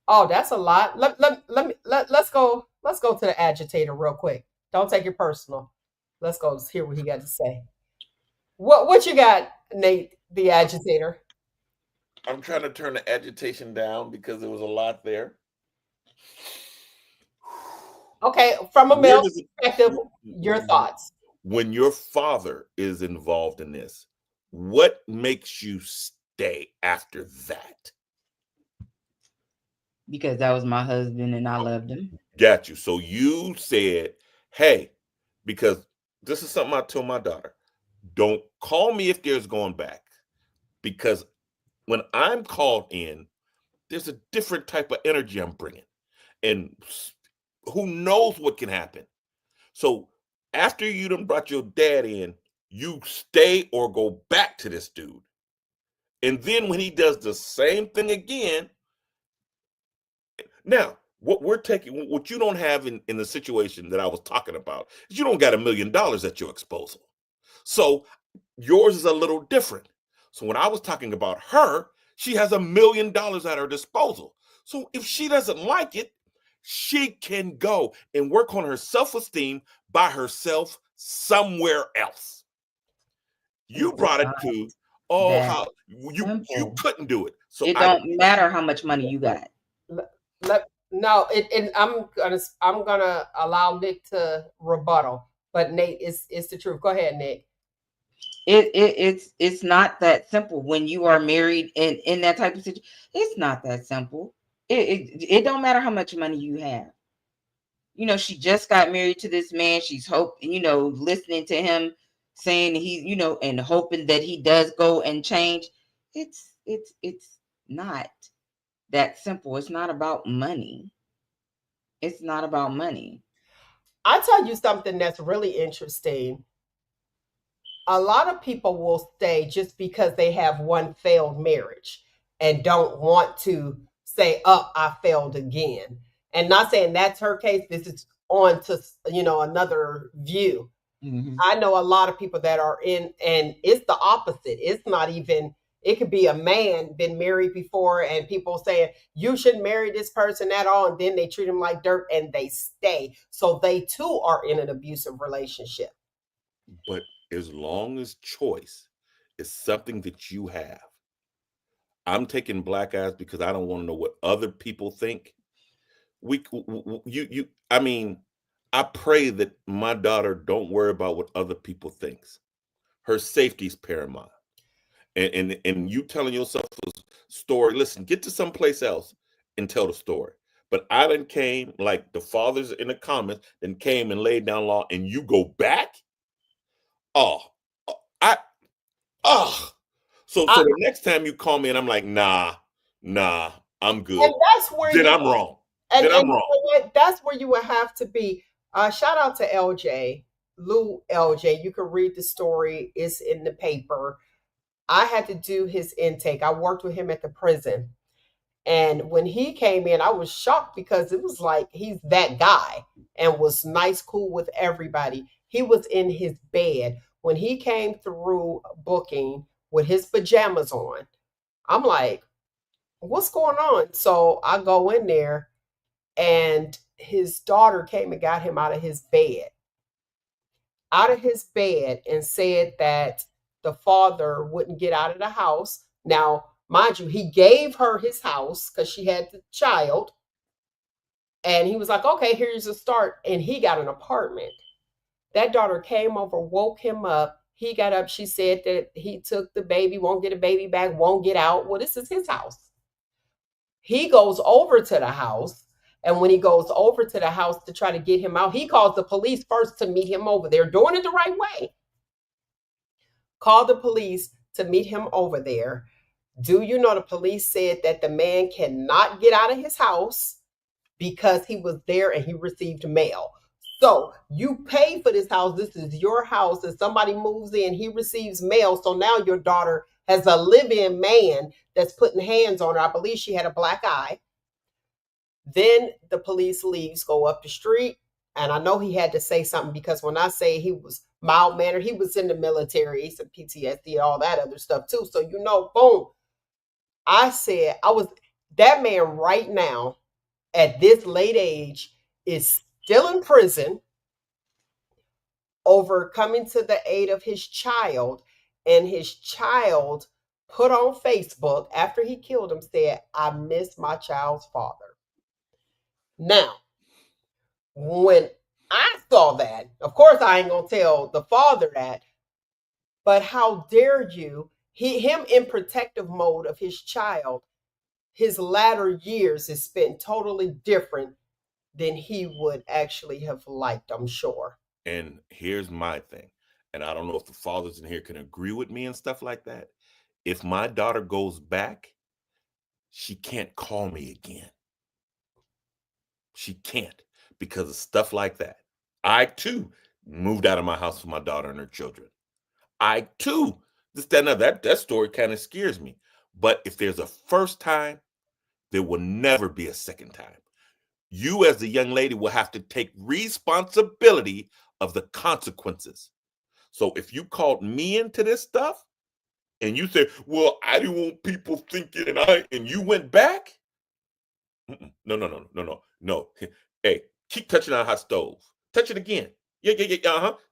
Oh, that's a lot. Let's go. Let's go to the agitator real quick. Don't take it personal. Let's go hear what he got to say. What you got, Nate, the agitator? I'm trying to turn the agitation down because there was a lot there. Okay, from a Where male does it, perspective, your thoughts. when your father is involved in this, what makes you stay after that? Because that was my husband and I loved him. Got you. So you said, hey, because this is something I told my daughter, don't call me if there's going back. Because when I'm called in, there's a different type of energy I'm bringing. And who knows what can happen. So after you done brought your dad in, you stay or go back to this dude. And then when he does the same thing again, now what you don't have in the situation that I was talking about is you don't got $1 million at your disposal. So yours is a little different. So when I was talking about her, she has $1 million at her disposal. So if she doesn't like it, she can go and work on her self-esteem by herself somewhere else. You brought it to, how you couldn't do it. So it don't matter how much money you got. No, I'm gonna allow Nick to rebuttal, but Nate, it's the truth. Go ahead, Nick. It's not that simple when you are married and in that type of situation. It's not that simple. It don't matter how much money you have. She just got married to this man. She's hoping, listening to him saying he, and hoping that he does go and change. It's not that simple. It's not about money. It's not about money. I'll tell you something that's really interesting. A lot of people will stay just because they have one failed marriage and don't want to say, oh, I failed again. And not saying that's her case. This is on to, another view. Mm-hmm. I know a lot of people that are in, and it's the opposite. It's not even, it could be a man been married before and people saying you shouldn't marry this person at all, and then they treat him like dirt and they stay. So they too are in an abusive relationship. But as long as choice is something that you have, I'm taking black eyes because I don't want to know what other people think. I mean, I pray that my daughter don't worry about what other people thinks. Her safety's paramount. And you telling yourself a story, listen, get to someplace else and tell the story. But I done came, like the fathers in the comments, then came and laid down law, and you go back? So the next time you call me and I'm like, nah, I'm good. And that's where I'm wrong. And I'm you wrong. know what? That's where you would have to be. Shout out to LJ. Lou LJ. You can read the story, it's in the paper. I had to do his intake. I worked with him at the prison. And when he came in, I was shocked because it was like he's that guy and was nice, cool with everybody. He was in his bed. When he came through booking with his pajamas on, I'm like, what's going on? So I go in there, and his daughter came and got him out of his bed, and said that the father wouldn't get out of the house. Now, mind you, he gave her his house because she had the child. And he was like, okay, here's a start. And he got an apartment. That daughter came over, woke him up. He got up. She said that he took the baby, won't get a baby back, won't get out. Well, this is his house. He goes over to the house. And when he goes over to the house to try to get him out, he calls the police first to meet him over there, doing it the right way. Called the police to meet him over there. Do you know the police said that the man cannot get out of his house because he was there and he received mail? So you pay for this house. This is your house. And somebody moves in, he receives mail. So now your daughter has a live-in man that's putting hands on her. I believe she had a black eye. Then the police leaves, go up the street. And I know he had to say something because when I say he was mild mannered, he was in the military, he's a PTSD, all that other stuff too. So, boom. I said, that man right now at this late age is still in prison over coming to the aid of his child. And his child put on Facebook after he killed him, said, I miss my child's father. Now, when I saw that, of course, I ain't going to tell the father that, but how dare you? Him in protective mode of his child, his latter years is spent totally different than he would actually have liked, I'm sure. And here's my thing, and I don't know if the fathers in here can agree with me and stuff like that. If my daughter goes back, she can't call me again. She can't, because of stuff like that. I too moved out of my house for my daughter and her children. I too, that story kind of scares me. But if there's a first time, there will never be a second time. You as a young lady will have to take responsibility of the consequences. So if you called me into this stuff and you said, well, I didn't want people thinking and you went back. No. Hey, keep touching our hot stove. Touch it again. Yeah.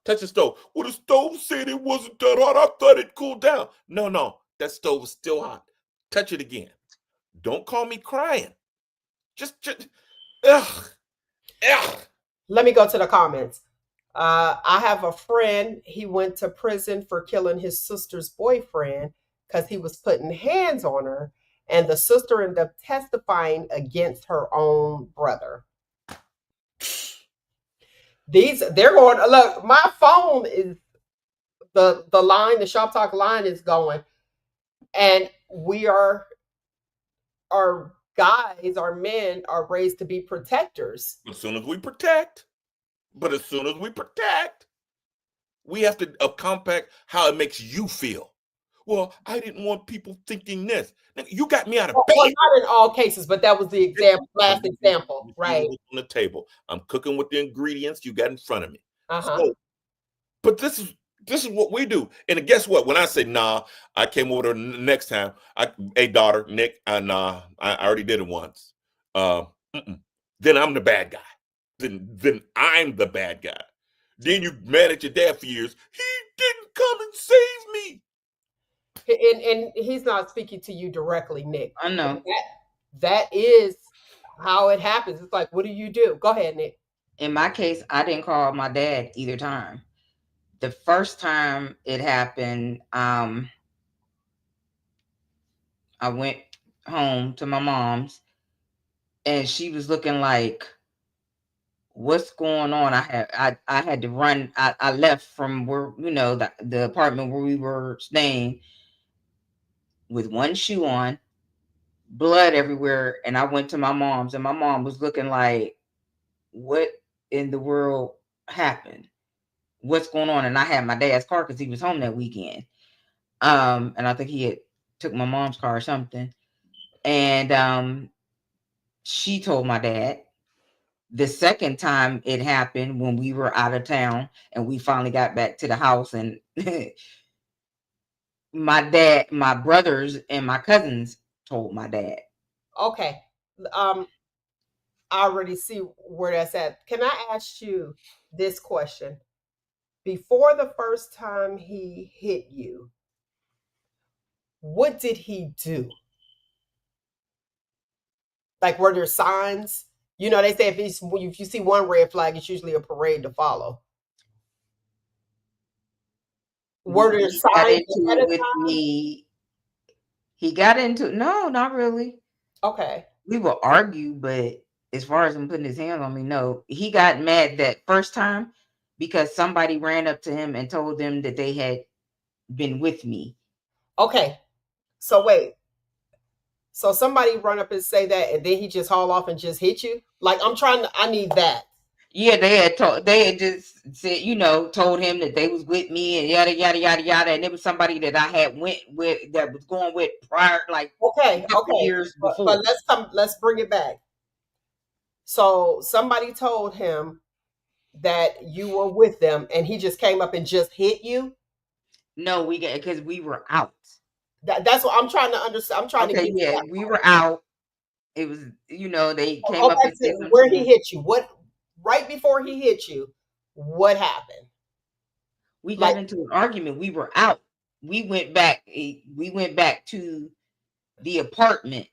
Touch the stove. Well, the stove said it wasn't that hot. I thought it cooled down. No. That stove is still hot. Touch it again. Don't call me crying. Just ugh. Let me go to the comments. I have a friend. He went to prison for killing his sister's boyfriend because he was putting hands on her, and the sister ended up testifying against her own brother. They're going. Look, my phone is the line. The Shop Talk line is going, and our guys, our men are raised to be protectors. As soon as we protect, we have to compact how it makes you feel. Well, I didn't want people thinking this. You got me out of bed. Well, not in all cases, but that was the example, last example, right? On the table. I'm cooking with the ingredients you got in front of me. So, but this is what we do. And guess what? When I say nah, I came over the next time. Hey, daughter, Nick, nah, I already did it once. Then I'm the bad guy. Then I'm the bad guy. Then you mad at your dad for years. He didn't come and save me. And he's not speaking to you directly, Nick. I know. That is how it happens. It's like, what do you do? Go ahead, Nick. In my case, I didn't call my dad either time. The first time it happened, I went home to my mom's, and she was looking like, what's going on? I had to run. I left from where, the apartment where we were staying with one shoe on, blood everywhere, and I went to my mom's, and my mom was looking like, what in the world happened? what's going on. And I had my dad's car because he was home that weekend. And I think he had took my mom's car or something. And she told my dad. The second time it happened when we were out of town and we finally got back to the house, and my dad, my brothers, and my cousins told my dad. Okay. I already see where that's at. Can I ask you this question? Before the first time he hit you, what did he do? Like, were there signs? You know, they say if you see one red flag, it's usually a parade to follow. Were there He got signs into ahead it of with time? me. He got into no, not really. Okay. We will argue, but as far as him putting his hands on me, no. He got mad that first time because somebody ran up to him and told them that they had been with me. Okay. So wait. So somebody run up and say that, and then he just haul off and just hit you? Like, I need that. Yeah, they had just said, told him that they was with me and yada yada yada yada, and it was somebody that I had went with that was going with prior, like a Okay, couple okay. years But before. let's bring it back. So somebody told him that you were with them and he just came up and just hit you. No, we got because we were out. That's what I'm trying to understand. I'm trying to Okay, get to yeah, that we part. were out. It was, they came up Okay, and said so where he something. hit you? What right before he hit you? What happened? We Like, got into an argument. We were out. We went back. We went back to the apartment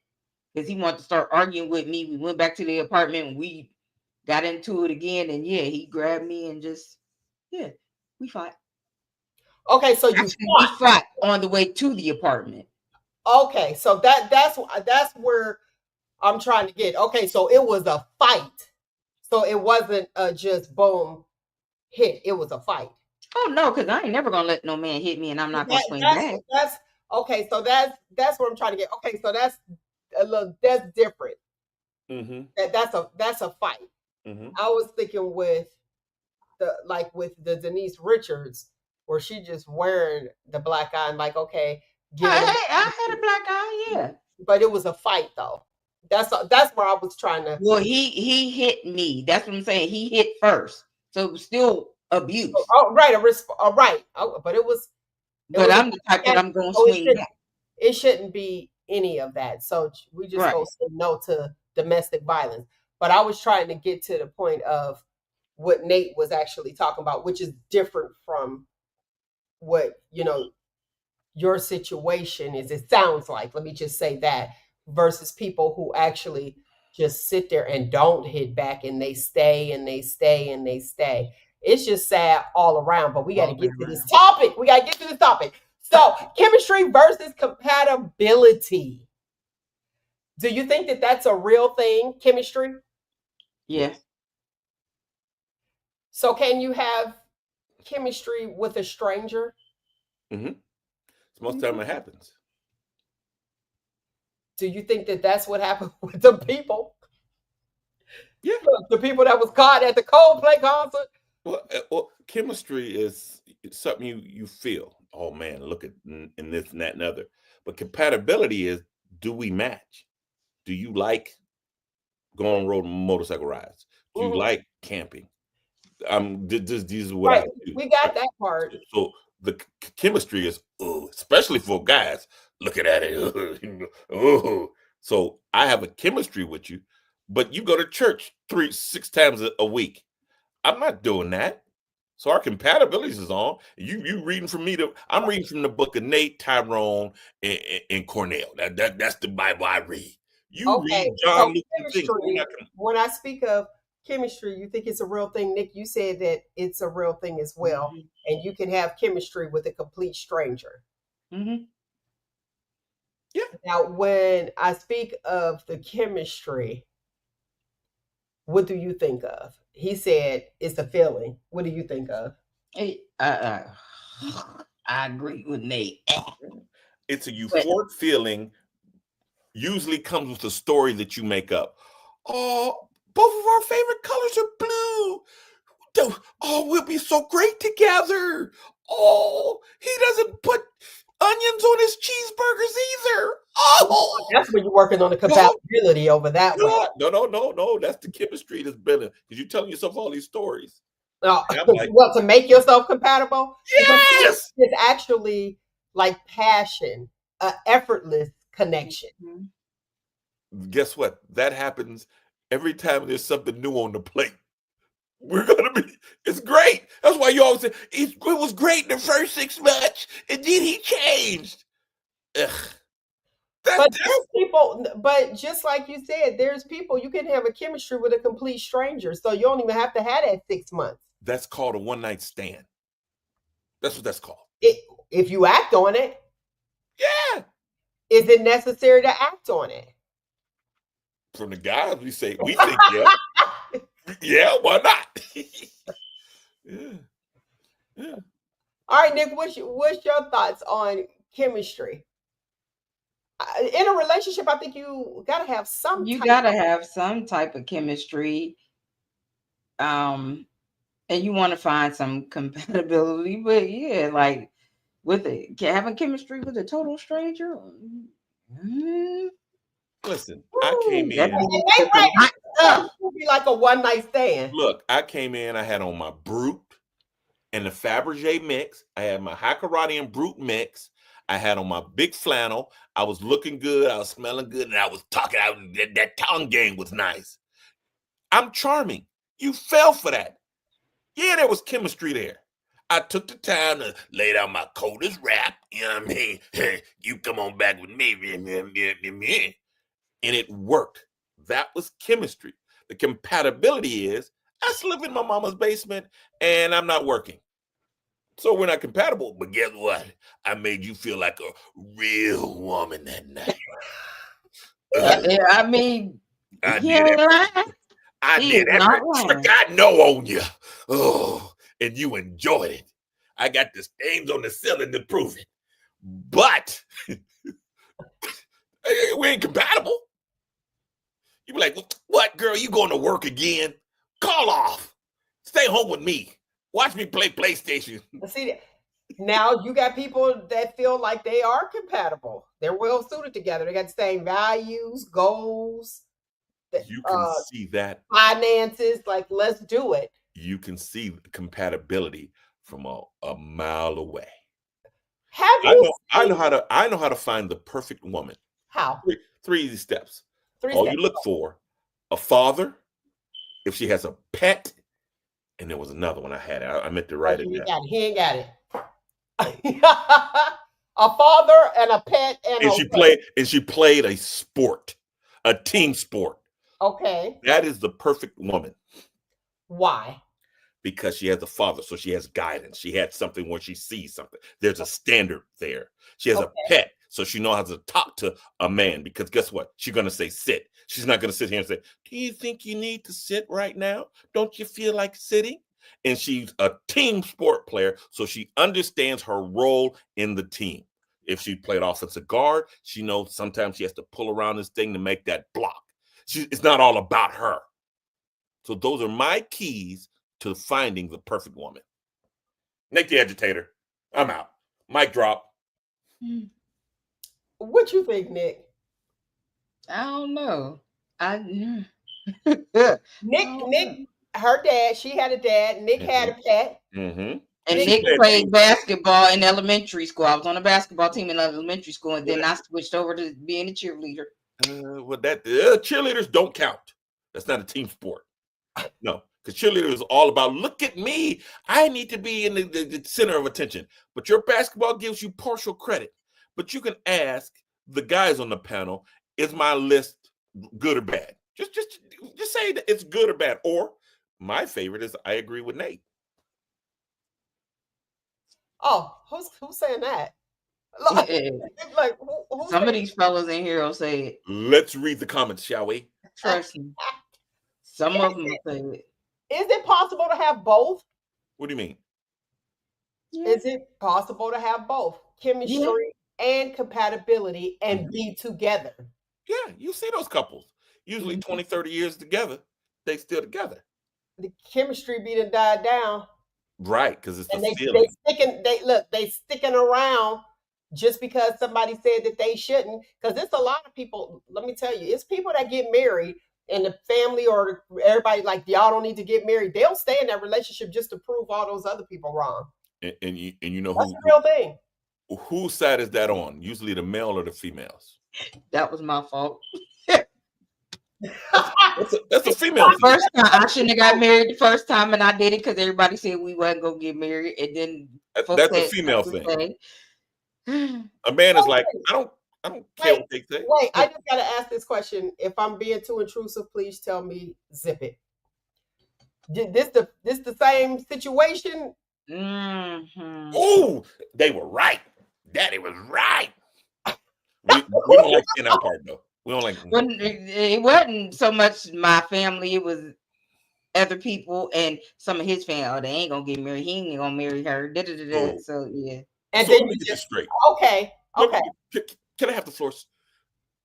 because he wanted to start arguing with me. We went back to the apartment and we got into it again. And yeah, he grabbed me and just, yeah, we fought. okay, so you Actually, we fought on the way to the apartment. okay, so that's where I'm trying to get. Okay, so it was a fight. So it wasn't just boom hit. It was a fight. Oh no, because I ain't never gonna let no man hit me, and I'm not gonna swing back. That's okay. So that's what I'm trying to get. Okay, so that's different. Mm-hmm. That's a fight. Mm-hmm. I was thinking with the Denise Richards, where she just wearing the black eye and like, okay, giving him, I had a black eye, yeah. but it was a fight though. That's where I was trying to. Well, he hit me. That's what I'm saying. He hit first, so it was still abuse. Oh, right, right. Oh, but it But was a I'm the type that I'm gonna so swing back. it shouldn't be any of that. So we just go Right. say no to domestic violence. But I was trying to get to the point of what Nate was actually talking about, which is different from what your situation is. It sounds like, let me just say that, versus people who actually just sit there and don't hit back and they stay and they stay and they stay. It's just sad all around, but we got to All the way get to this around. topic. We got to get to this topic. So, chemistry versus compatibility. Do you think that that's a real thing, chemistry? Yeah. So, can you have chemistry with a stranger? Mm-hmm. Most of the time it happens. Do you think that that's what happened with the people? Yeah. The people that was caught at the Coldplay concert? Well, chemistry is something you feel. Oh man, look at in this and that and other. But compatibility is, do we match? Do you like going on road motorcycle rides? Do you Mhm. like camping? These are what Right. I do. We got that part. So the chemistry is, especially for guys, looking at it. Oh, so I have a chemistry with you, but you go to church 6 times a week. I'm not doing that. So our compatibilities is on. You reading from me I'm reading from the book of Nate, Tyrone, and Cornell. That's the Bible I read. You Okay. read John, So Luke, and things. We're chemistry, not gonna, when I speak of chemistry, you think it's a real thing. Nick, you said that it's a real thing as well. Mm-hmm. And you can have chemistry with a complete stranger. Mm-hmm. yeah. Now, when I speak of the chemistry, what do you think of? He said it's a feeling. What do you think of? Hey, I agree with Nate. It's a But euphoric feeling. Usually comes with a story that you make up. Oh, both of our favorite colors are blue. Oh, we'll be so great together. Oh, he doesn't put onions on his cheeseburgers either. Oh, That's when you're working on the compatibility over that way. no. That's the chemistry that's building. Because you're telling yourself all these stories. And I'm like, What, to make yourself compatible? Because yes. it's actually like passion, effortless connection. Guess what? That happens every time there's something new on the plate. We're gonna be. It's great. That's why you always say it was great in the first 6 months, and then he changed. Ugh. But there's people, but just like you said, there's people you can have a chemistry with a complete stranger, so you don't even have to have that 6 months. That's called a one-night stand. That's what that's called. If you act on it, yeah. Is it necessary to act on it? From the guys, we think yeah, yeah. Why not? yeah. All right, Nick. What's your thoughts on chemistry? In a relationship, I think you gotta have some. You gotta have some type of chemistry, and you want to find some compatibility. But yeah, like with it, having chemistry with a total stranger. Listen, I came in. It would be like a one-night stand. Look, I came in. I had on my Brute and the Fabergé mix. I had my High Karate and Brute mix. I had on my big flannel. I was looking good. I was smelling good, and I was talking out. That tongue game was nice. I'm charming. You fell for that. Yeah, there was chemistry there. I took the time to lay down my coldest rap. You know what I mean? You come on back with me. And it worked. That was chemistry. The compatibility is I still live in my mama's basement and I'm not working. So we're not compatible. But guess what? I made you feel like a real woman that night. I mean, I did everything. I did everything I know on you. Oh, and you enjoyed it. I got the stains on the ceiling to prove it. But we ain't compatible. You be like, what, girl? You going to work again? Call off. Stay home with me. Watch me play PlayStation. See, now you got people that feel like they are compatible. They're well suited together. They got the same values, goals. You can see that. Finances, like, let's do it. You can see the compatibility from a mile away. I know how to find the perfect woman. How? Three easy steps. All you look for: a father, if she has a pet, and there was another one I had. I meant to write it down. He ain't got it. A father and a pet and she played a sport, a team sport. Okay. That is the perfect woman. Why? Because she has a father, so she has guidance. She had something where she sees something. There's a standard there. She has a pet, so she knows how to talk to a man. Because guess what? She's going to say sit. She's not going to sit here and say, do you think you need to sit right now? Don't you feel like sitting? And she's a team sport player, so she understands her role in the team. If she played offensive guard, she knows sometimes she has to pull around this thing to make that block. It's not all about her. So those are my keys to finding the perfect woman. Nick the Agitator. I'm out. Mic drop. What you think, Nick? I don't know. Nick, her dad, she had a dad. Nick had a pet. Mm-hmm. And Nick played basketball in elementary school. I was on a basketball team in elementary school, and then I switched over to being a cheerleader. Well, cheerleaders don't count. That's not a team sport. No, because cheerleader is all about, look at me. I need to be in the center of attention. But your basketball gives you partial credit. But you can ask the guys on the panel, is my list good or bad? Just say that it's good or bad. Or my favorite is I agree with Nate. Oh, who's saying that? Like, some of these fellas in here will say it. Let's read the comments, shall we? Trust me. Some of them will say it. Is it possible to have both? What do you mean? Yeah. Is it possible to have both chemistry and compatibility and be together? Yeah, you see those couples. Usually 20, 30 years together, they still together. the chemistry be done died down. Right, because it's the And they feeling. they sticking around just because somebody said that they shouldn't. Because it's a lot of people. Let me tell you, it's people that get married and the family or everybody like y'all don't need to get married. They'll stay in that relationship just to prove all those other people wrong. And you know That's a real thing. whose side is that on? Usually the male or the females. That was my fault. That's a female thing. First time I shouldn't have got married the first time, and I did it because everybody said we wasn't gonna get married, and then folks That's a had female something thing. to say. A man is like, I don't care Wait, what they say. wait. I just gotta ask this question. If I'm being too intrusive, please tell me. Zip it. Did this the same situation? Mm-hmm. Oh, they were right. Daddy was right. We don't like seeing that part though. We don't like. It wasn't so much my family; it was other people and some of his family. Oh, they ain't gonna get married. He ain't gonna marry her. Oh. So yeah. And So then let me you get this just straight. okay. Can I have the floor?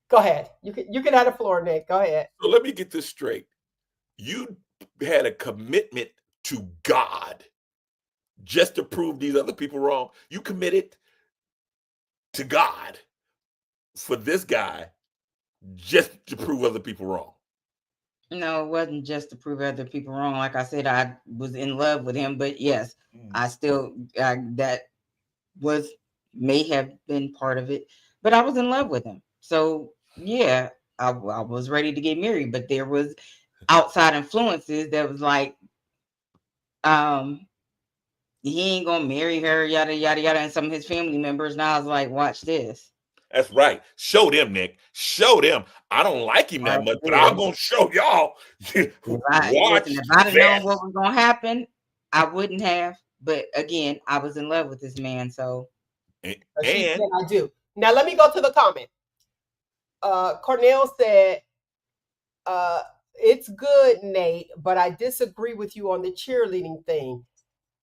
Go ahead. You can have the floor, Nick. Go ahead. So let me get this straight. You had a commitment to God just to prove these other people wrong. You committed to God for this guy just to prove other people wrong. No, it wasn't just to prove other people wrong. Like I said, I was in love with him, but yes, I still that may have been part of it, but I was in love with him. So yeah, I was ready to get married, but there was outside influences that was like, he ain't gonna marry her, yada yada yada, and some of his family members. Now I was like, watch this. That's right. Show them, Nick. Show them. I don't like him that much, but I'm gonna show y'all. Watch If I'd have this. known what was gonna happen, I wouldn't have. But again, I was in love with this man, so. She said I do. Now let me go to the comment. Cornell said, it's good, Nate, but I disagree with you on the cheerleading thing.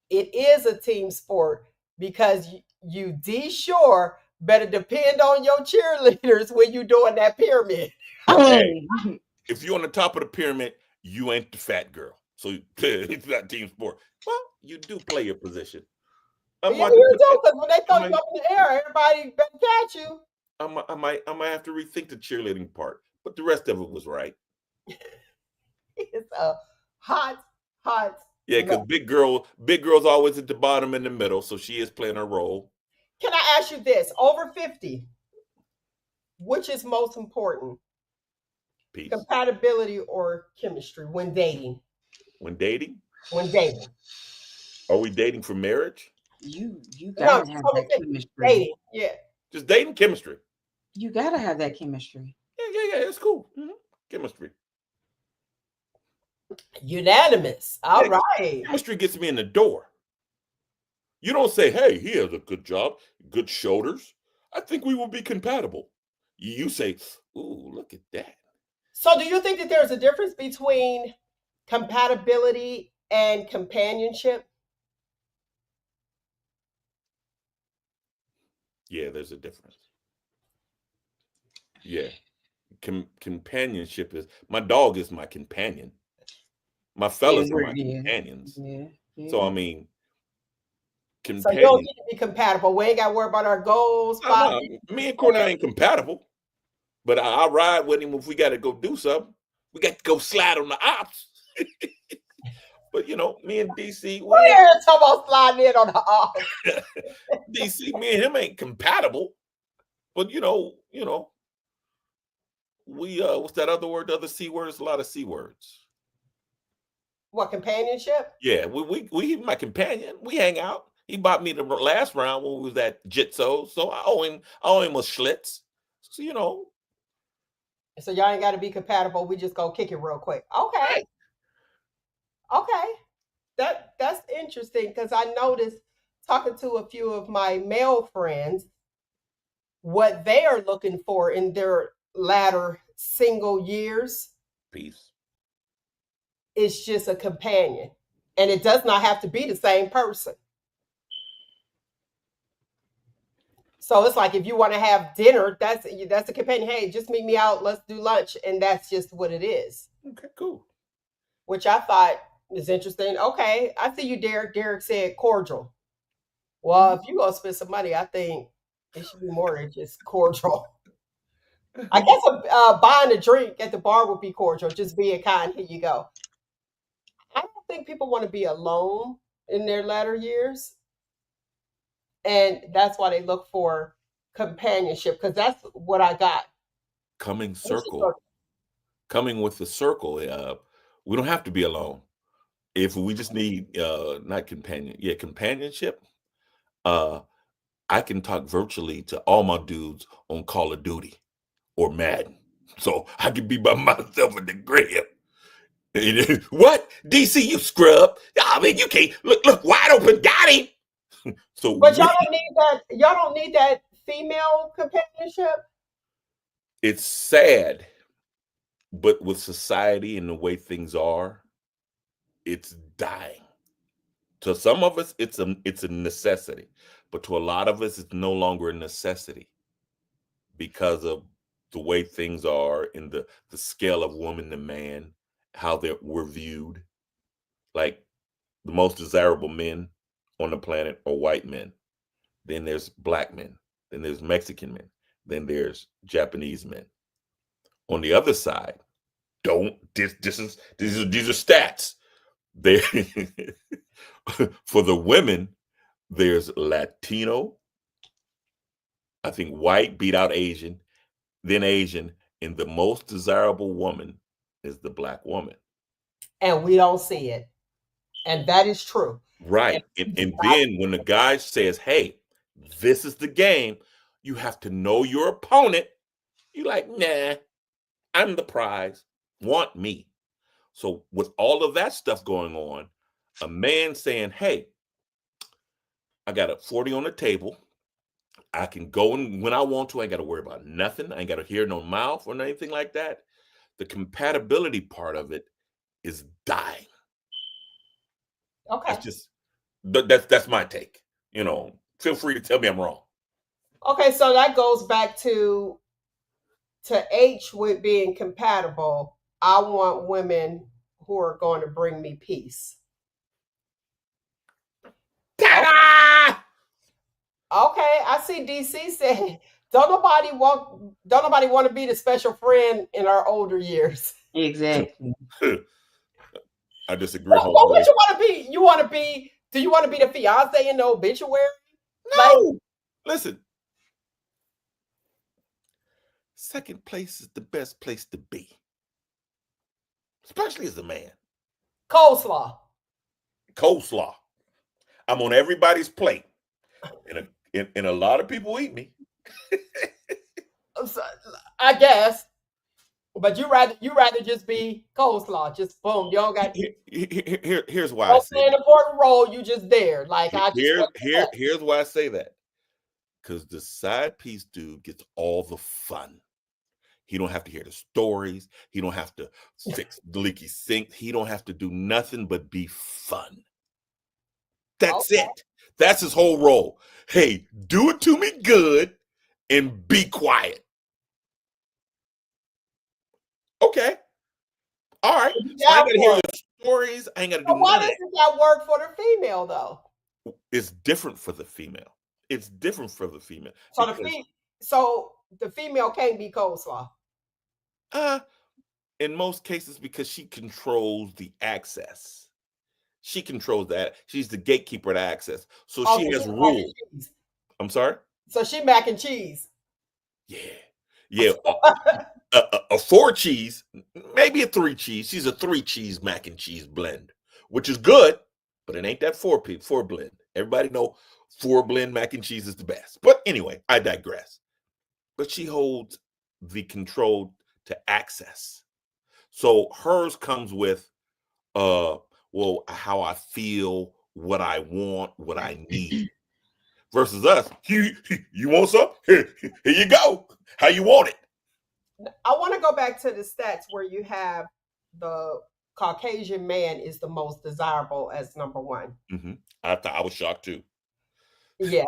It is a team sport because you D sure better depend on your cheerleaders when you doing that pyramid. Hey, if you're on the top of the pyramid, you ain't the fat girl. So it's not team sport. Well, you do play your position. Yeah, you do, because when they throw you up in the air, everybody better catch you. I might have to rethink the cheerleading part, but the rest of it was right. It's a hot. Yeah, because big girl's always at the bottom in the middle, so she is playing her role. Can I ask you this? Over 50, which is most important? Peace. Compatibility or chemistry when dating? When dating? When dating. Are we dating for marriage? You gotta have that chemistry. Dating, yeah. Just dating, chemistry. You gotta have that chemistry. Yeah, it's cool. Mm-hmm. Chemistry. Unanimous. All right. Chemistry gets me in the door. You don't say, hey, he has a good job, good shoulders. I think we will be compatible. You say, ooh, look at that. So do you think that there's a difference between compatibility and companionship? Yeah, there's a difference. Yeah. Companionship is, my dog is my companion. My fellas are my companions. Yeah. So, I mean, so you don't need to be compatible. We ain't got to worry about our goals. Me and Cornell ain't compatible. But I ride with him if we got to go do something. We got to go slide on the ops. But, me and DC. We're talking about sliding in on the ops. DC, me and him ain't compatible. But, we, what's that other word? The other C word? There's a lot of C words. What, companionship? Yeah, we my companion. We hang out. He bought me the last round when we was at Jitso, so I owe him a Schlitz. So So y'all ain't got to be compatible. We just go kick it real quick. Okay. Okay. That's interesting because I noticed talking to a few of my male friends what they are looking for in their latter single years. Peace. It's just a companion. And it does not have to be the same person. So it's like if you want to have dinner, that's a companion. Hey, just meet me out. Let's do lunch. And that's just what it is. Okay, cool. Which I thought It's interesting. Okay, I see you, Derek. Derek said cordial. Well, if you gonna spend some money, I think it should be more than just cordial. I guess buying a drink at the bar would be cordial, just being kind. Here you go. I don't think people want to be alone in their latter years, and that's why they look for companionship because that's what I got. Coming circle, coming with the circle. We don't have to be alone. If we just need not companionship. Uh, I can talk virtually to all my dudes on Call of Duty or Madden, so I can be by myself in the crib. What? DC, you scrub? I mean, you can't look wide open. Got him. So But y'all don't need that. Y'all don't need that female companionship. it's sad, but with society and the way things are, it's dying. To some of us, it's a necessity, but to a lot of us, it's no longer a necessity because of the way things are in the scale of woman to man, how we're viewed. Like the most desirable men on the planet are white men. Then there's black men. Then there's Mexican men. Then there's Japanese men. On the other side, don't these are stats. They for the women, there's Latino. I think white beat out Asian, then Asian, and the most desirable woman is the black woman. And we don't see it. And that is true. And Right. And then when the guy says, hey, this is the game, you have to know your opponent. You're like, nah, I'm the prize. Want me. So with all of that stuff going on, a man saying, hey, I got a 40 on the table. I can go and when I want to, I ain't got to worry about nothing. I ain't got to hear no mouth or anything like that. The compatibility part of it is dying. okay. That's just that's my take. Feel free to tell me I'm wrong. Okay, so that goes back to H with being compatible. I want women who are going to bring me peace. Ta-da! Okay, I see DC saying, don't nobody want to be the special friend in our older years. Exactly. I disagree What would wholeheartedly. you want to be? Do you want to be the fiance in the obituary? Like, No, listen. Second place is the best place to be, especially as a man. coleslaw. Coleslaw. I'm on everybody's plate, and a lot of people eat me. So, I guess. But you rather just be coleslaw, just boom. You don't got Here's why I don't say play an that. important role. You just there. Like I just want Here's why I say that. Because the side piece dude gets all the fun. He don't have to hear the stories. He don't have to fix the leaky sink. He don't have to do nothing but be fun. That's okay. it. That's his whole role. Hey, do it to me good and be quiet. Okay. All right. You So I ain't down got to hear for your it. stories. I ain't got to do So why none of that. doesn't that work for the female though? It's different for the female. It's different for the female So because the female can't be coleslaw. uh in most cases because she controls the access. She controls that. She's the gatekeeper to access. So Oh, she so has she mac rules. and cheese. I'm sorry? So she mac and cheese. Yeah. Yeah. A four cheese, maybe a three cheese. She's a three cheese mac and cheese blend, which is good, but it ain't that four blend. Everybody know four blend mac and cheese is the best. But anyway, I digress. But she holds the control to access. So hers comes with well, how I feel, what I want, what I need. Versus us, you want some? Here you go. How you want it? I want to go back to the stats where you have the Caucasian man is the most desirable as number one. Mm-hmm. I thought I was shocked too. Yeah.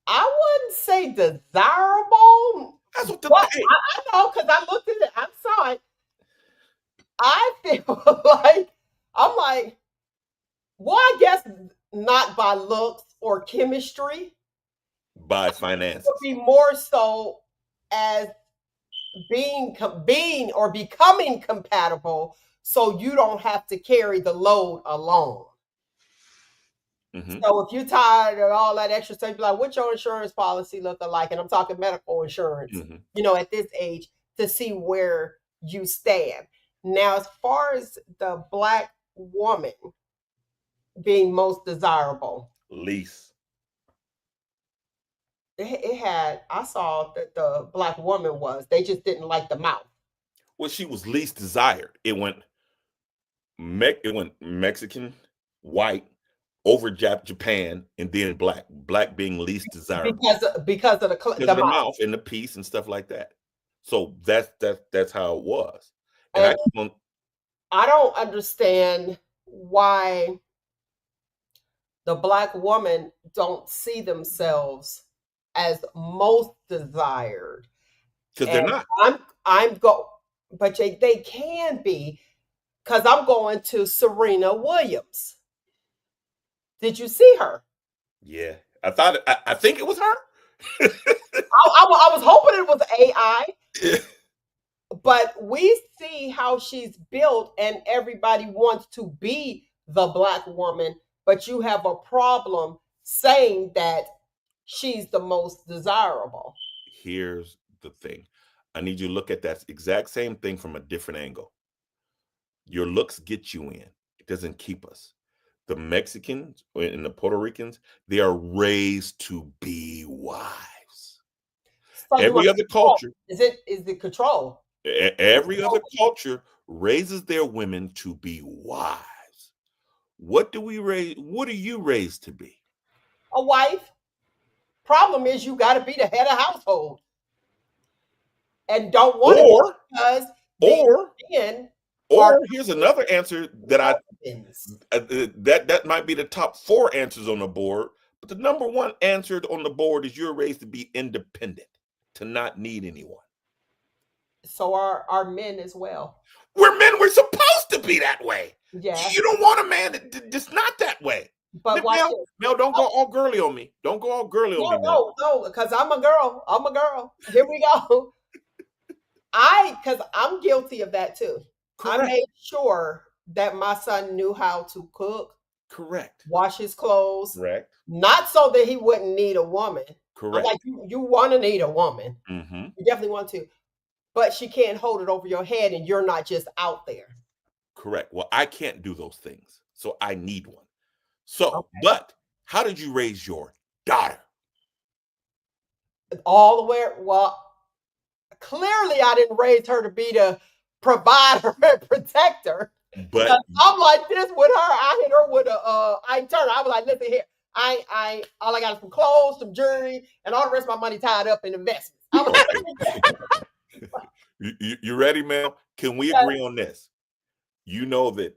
I wouldn't say desirable. That's what But I know because I looked at it, I saw it. I feel like I'm like, well, I guess not by looks or chemistry, By would finances. be more so as being or becoming compatible, so you don't have to carry the load alone. Mm-hmm. So if you're tired of all that extra stuff, you're like, what's your insurance policy looking like? And I'm talking medical insurance, Mm-hmm. at this age, to see where you stand. Now, as far as the Black woman being most desirable, Lease. I saw that the Black woman they just didn't like the mouth. Well, she was least desired. It went Mexican, white, over Japan, and then black. Black being least desirable Because of because the of the mouth. mouth and the piece and stuff like that. So that's how it was. And And I don't understand why the Black woman don't see themselves as most desired. because they're And not. I'm but they can be, because I'm going to Serena Williams. Did you see her? Yeah, I think it was her. I was hoping it was AI, but we see how she's built, and everybody wants to be the Black woman, but you have a problem saying that she's the most desirable. Here's the thing. I need you to look at that exact same thing from a different angle. Your looks get you in. It doesn't keep us. The Mexicans and the Puerto Ricans, they are raised to be wives. So Every other culture, is it control? every other culture raises their women to be wives. What do we raise? What are you raised to be? A wife. Problem is, you got to be the head of household, and don't want to Or, because the or, men are or here's another answer that husbands. that might be the top 4 answers on the board, but the number 1 answer on the board is you're raised to be independent, to not need anyone. So are men as well. We're men. We're supposed to be that way. Yeah, You don't want a man that's not that way. but watch this. Mel, don't go all girly on me. Don't go all girly on me, Mel. No, because I'm a girl. I'm a girl. Here we go. Because I'm guilty of that too. I Correct. made sure that my son knew how to cook, Correct. wash his clothes, Correct. not so that he wouldn't need a woman. I'm Correct. like, you want to need a woman. Mm-hmm. You definitely want to. But she can't hold it over your head, and you're not just out there. Correct. Well, I can't do those things, so I need one. So, Okay. but how did you raise your daughter? All the way. Well, clearly I didn't raise her to be the provider and protector. But I'm like this with her. I hit her with I turn. I was like, listen here. I all I got is some clothes, some jewelry, and all the rest of my money tied up in investments. I'm like, you ready, Mel? Can we agree on this? You know that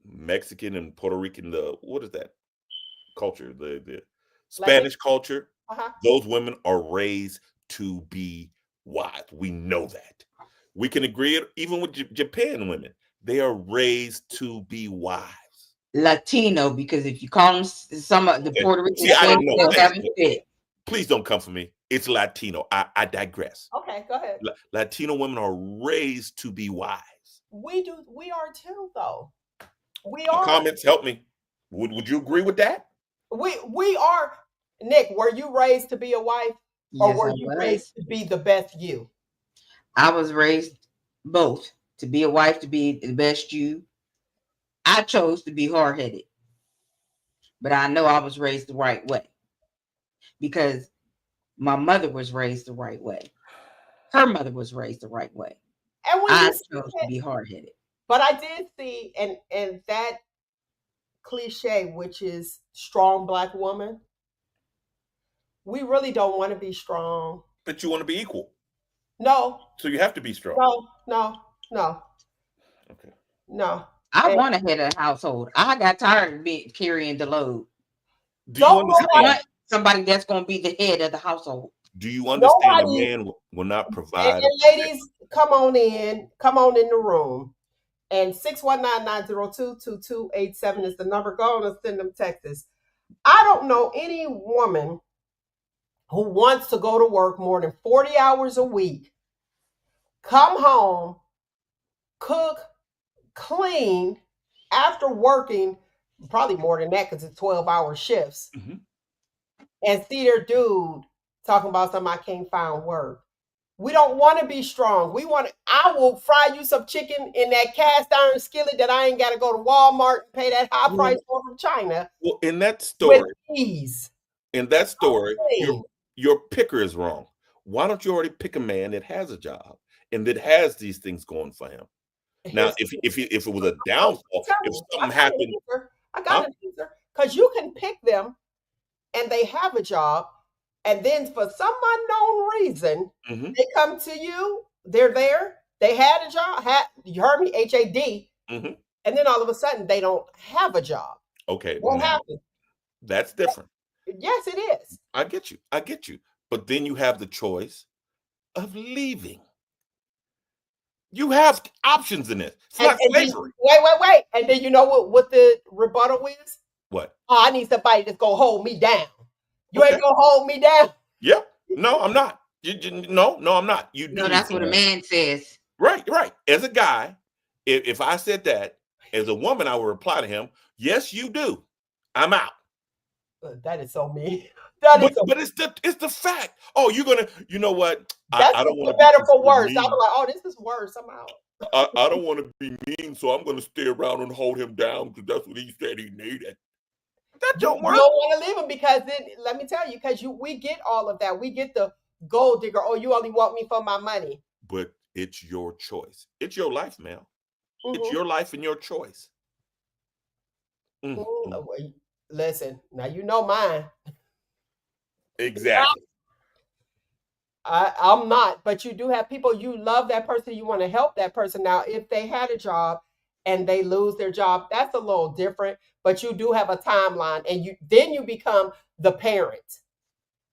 Mexican and Puerto Rican, what is that culture? The Spanish culture, those women are raised to be wives. We know that. We can agree even with Japan women. They are raised to be wives. Latino, because if you call them some of the Puerto Rican Spanish, they'll have it fit. Please don't come for me. It's Latino. I digress. Okay, go ahead. Latino women are raised to be wives. We are too, though. We are. Comments help me. Would you agree with that? We are. Nick, were you raised to be a wife, or were you raised to be the best you? I was raised both, to be a wife, to be the best you. I chose to be hard-headed, but I know I was raised the right way because my mother was raised the right way. Her mother was raised the right way. And I chose to be hard-headed. But I did see, and that cliche, which is strong Black woman, we really don't want to be strong. But you want to be equal. No. So you have to be strong. No. Okay. No. I want to head a household. I got tired of carrying the load. Do you understand? Somebody that's going to be the head of the household. Do you understand a man will not provide? And ladies, come on in. Come on in the room. And 619-902-2287 is the number. Go on and send them texts. I don't know any woman who wants to go to work more than 40 hours a week, come home, cook, clean after working probably more than that because it's 12-hour shifts, and see their dude talking about something I can't find work. We don't want to be strong. We want to, I will fry you some chicken in that cast iron skillet that I ain't got to go to Walmart and pay that high price for from China. Well, in that With story, ease. your picker is wrong. Why don't you already pick a man that has a job and that has these things going for him? Now, if it was a downfall, if something happened, I got an answer. Because you can pick them and they have a job, and then for some unknown reason, they come to you, they're there, they had a job, you heard me, HAD, and then all of a sudden they don't have a job. Okay, what happened? That's different. Yes, it is. I get you. But then you have the choice of leaving. You have options in this. It's not slavery. Wait. And then you know what the rebuttal is? What? Oh, I need somebody that's going to hold me down. You ain't going to hold me down. Yep. No, I'm not. No, I'm not. No, that's what a man says. Right. As a guy, if I said that, as a woman, I would reply to him, yes, you do. I'm out. That is so mean. But it's the fact. Oh, you're gonna, you know what? I don't want to be better for worse. I'm like, oh, this is worse. I'm out. I don't want to be mean, so I'm gonna stay around and hold him down because that's what he said he needed. That don't work. You don't want to leave him because then let me tell you, because we get all of that. We get the gold digger. Oh, you only want me for my money. But it's your choice. It's your life, man. It's your life and your choice. Listen, now you know mine. Exactly. I'm not, but you do have people, you love that person, you want to help that person. Now, if they had a job and they lose their job, that's a little different, but you do have a timeline, and then you become the parent,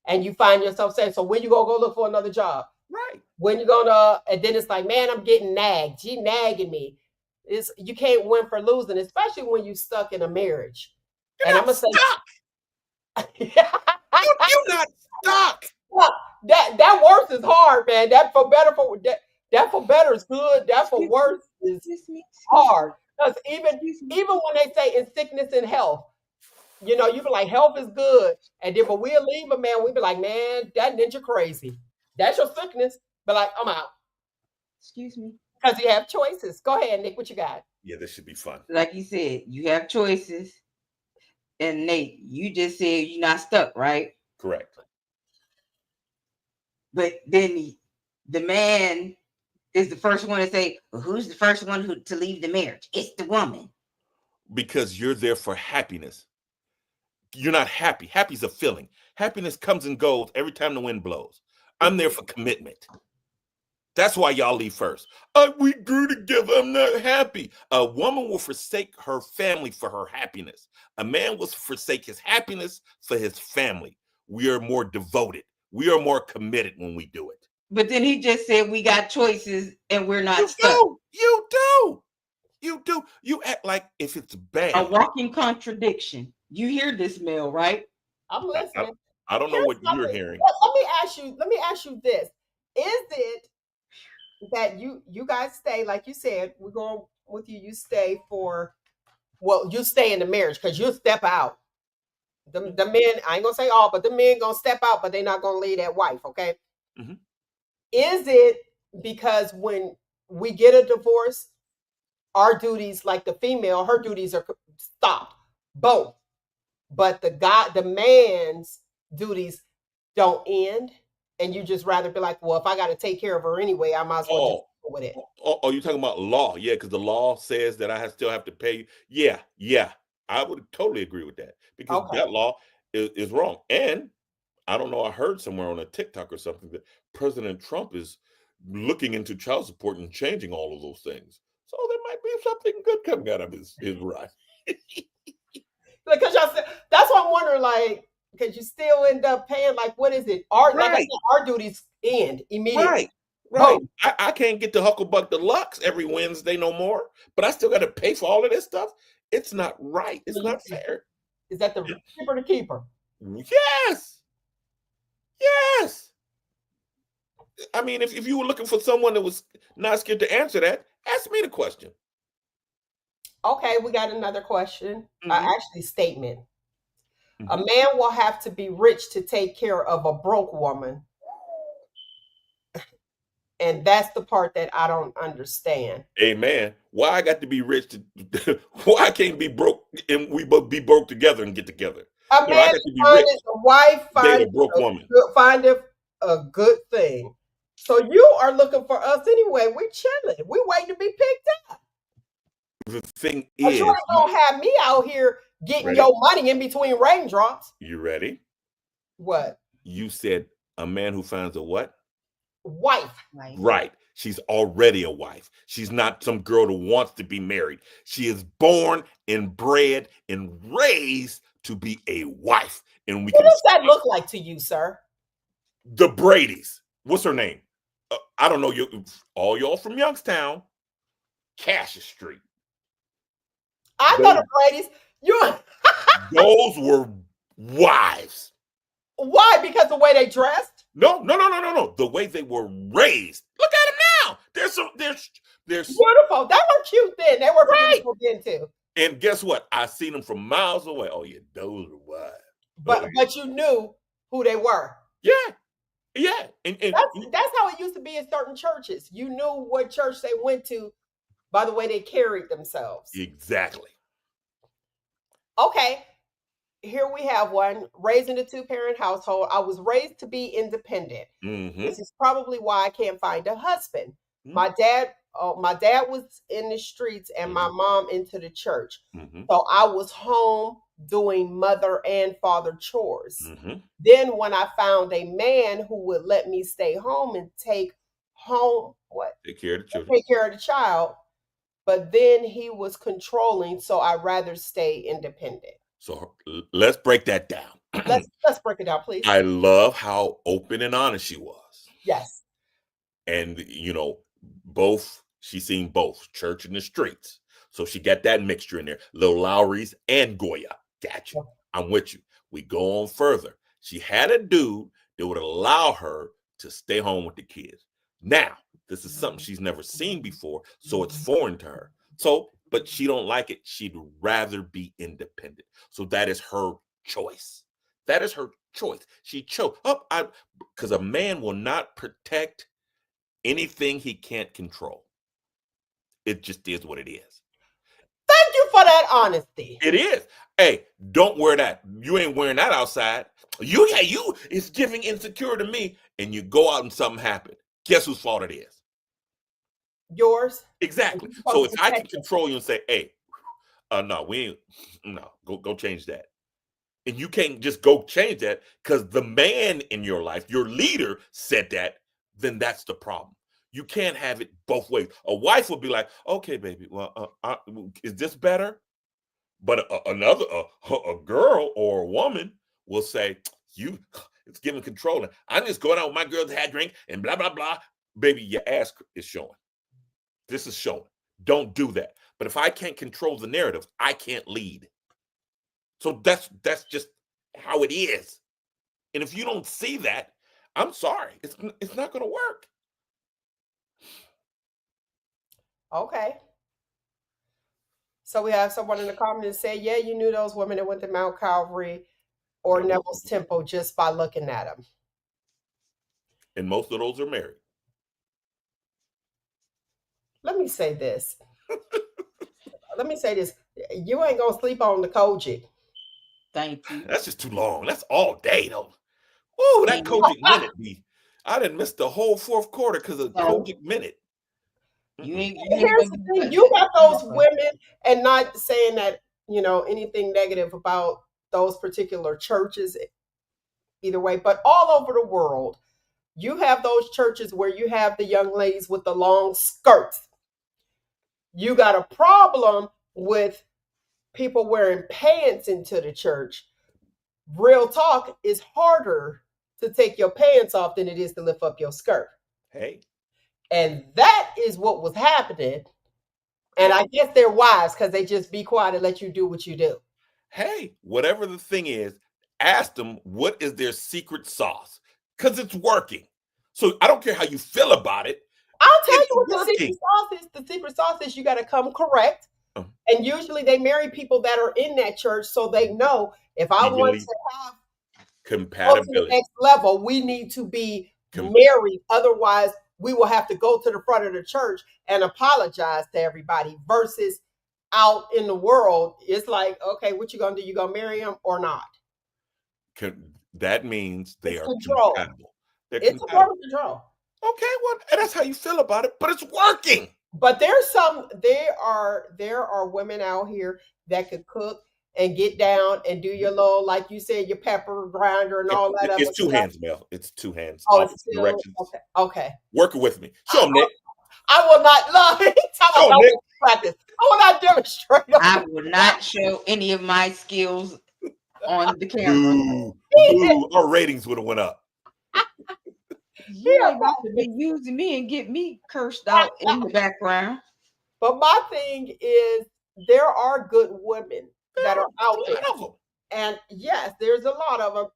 and you find yourself saying, so when you gonna go look for another job? Right. When you gonna, and then it's like, man, I'm getting nagged. She nagging me. You can't win for losing, especially when you're stuck in a marriage. You're not stuck. You're not stuck. That worse is hard, man. That for better is good. That for worse is hard. Because even when they say in sickness and health, you know, you be like, health is good. And then, but we'll leave a man, we be like, man, that ninja crazy. That's your sickness. But like, I'm out. Excuse me. Because you have choices. Go ahead, Nick, what you got? Yeah, this should be fun. Like you said, you have choices. And Nate, you just said you're not stuck, right? Correct. But then the man is the first one to say, well, who's the first one to leave the marriage? It's the woman. Because you're there for happiness. You're not happy. Happy's a feeling. Happiness comes and goes every time the wind blows. I'm there for commitment. That's why y'all leave first. We grew together. I'm not happy. A woman will forsake her family for her happiness. A man will forsake his happiness for his family. We are more devoted. We are more committed when we do it. But then he just said we got choices and we're not stuck. You do. You act like if it's bad. A walking contradiction. You hear this, Mel, right? I'm listening. I don't know what you're hearing. Let me ask you this. Is it that you guys stay, like you said, we're going with you, you stay for, well, you stay in the marriage because you'll step out. The men, I ain't gonna say all, but the men gonna step out, but they're not gonna leave that wife, okay? Is it because when we get a divorce, our duties, like the female, her duties are stopped, both, but the man's duties don't end, and you just rather be like, well, if I got to take care of her anyway, I might as well just go with it. Oh, you're talking about law? Yeah, because the law says that I still have to pay. Yeah, I would totally agree with that, because that law is wrong. And I don't know, I heard somewhere on a TikTok or something that President Trump is looking into child support and changing all of those things. So there might be something good coming out of his ride. Because that's what I'm wondering, like, because you still end up paying, like, what is it? Our duties end immediately. Right. I can't get the Hucklebuck Deluxe every Wednesday no more, but I still got to pay for all of this stuff. It's not right. It's not fair. Is that the keeper to keeper? Yes. Yes. I mean, if you were looking for someone that was not scared to answer that, ask me the question. Okay, we got another question. Actually, statement. A Mhm. man will have to be rich to take care of a broke woman. And that's the part that I don't understand. Amen. Why I got to be rich to why I can't be broke and we both be broke together and get together? A No, I man got to be rich findeth a wife, to date a broke woman. findeth a good thing. So you are looking for us anyway. We chilling. We waiting to be picked up. The thing But you is, ain't gonna have me out here getting ready? your money in between raindrops. You ready? What? You said a man who finds a what? Wife. Right. She's already a wife. She's not some girl who wants to be married. She is born and bred and raised to be a wife. And we What can does that look like to you, sir? the Brady's. What's her name? I don't know. You all y'all from Youngstown, Cassius Street. I know the Brady's. Those were wives. Why? Because the way they dressed? No. The way they were raised. Look at them now. There's beautiful. They were cute then. They were beautiful then too. And guess what? I seen them from miles away. Oh yeah, those are wives. But you knew who they were. Yeah. And that's how it used to be in certain churches. You knew what church they went to by the way they carried themselves. Exactly. Okay. Here we have one. Raised in a 2-parent household. I was raised to be independent. This is probably why I can't find a husband. My dad was in the streets and my mom into the church. So I was home doing mother and father chores. Then when I found a man who would let me stay home and take care of the child, but then he was controlling, so I'd rather stay independent. So let's break that down. let's break it down, please. I love how open and honest she was. Yes. And she's seen both church and the streets. So she got that mixture in there. Lil Lowry's and Goya. Got you. I'm with you. We go on further. She had a dude that would allow her to stay home with the kids. Now, this is something she's never seen before, so it's foreign to her. But she don't like it. She'd rather be independent. So that is her choice. That is her choice. She chose because a man will not protect anything he can't control. It just is what it is. Thank you for that honesty. It is. Hey, don't wear that. You ain't wearing that outside. It's giving insecure to me. And you go out and something happened. Guess whose fault it is? Yours. Exactly. So if I can control you and say, hey, go change that. And you can't just go change that because the man in your life, your leader, said that, then that's the problem. You can't have it both ways. A wife will be like, okay, baby, well, is this better? But a girl or a woman will say, it's giving control. I'm just going out with my girl to have a drink and blah, blah, blah. Baby, your ass is showing. This is showing. Don't do that. But if I can't control the narrative, I can't lead. So that's just how it is. And if you don't see that, I'm sorry. It's not going to work. Okay. So we have someone in the comments that say, yeah, you knew those women that went to Mount Calvary or Neville's Temple just by looking at them. And most of those are married. Let me say this. You ain't going to sleep on the Kojic. Thank you. That's just too long. That's all day, though. Oh, that Kojic minute I didn't miss the whole fourth quarter because of Kojic minute. Here's the thing. You got those women, and not saying that, anything negative about those particular churches either way, but all over the world, you have those churches where you have the young ladies with the long skirts. You got a problem with people wearing pants into the church. Real talk, is harder to take your pants off than it is to lift up your skirt. Hey. And that is what was happening. And I guess they're wise because they just be quiet and let you do what you do. Hey, whatever the thing is, ask them what is their secret sauce because it's working. So I don't care how you feel about it. I'll tell you It's what the working. secret sauce is. The secret sauce is you got to come correct. And usually they marry people that are in that church so they know if I want to have go to the compatibility. next level, we need to be Com- married. Otherwise, we will have to go to the front of the church and apologize to everybody versus out in the world. It's like, okay, what you gonna do? You gonna marry him or not? that means they It's are control. compatible. They're It's a form compatible. of control. Okay, well, and that's how you feel about it, but it's working. But there are women out here that could cook and get down and do your little, like you said, your pepper grinder and all that other It's two stuff. hands, Mel. It's two hands. Oh, it's Opposite still directions. okay. Okay. Working with me. Show them, Nick. I will not lie. Show them, Nick. Practice. I will not demonstrate. I will not show any of my skills on the camera. Boo. Boo. Our ratings would have went up. You ain't about to be using me and get me cursed out in the background. But my thing is, there are good women that are out there. And yes, there's a lot of them.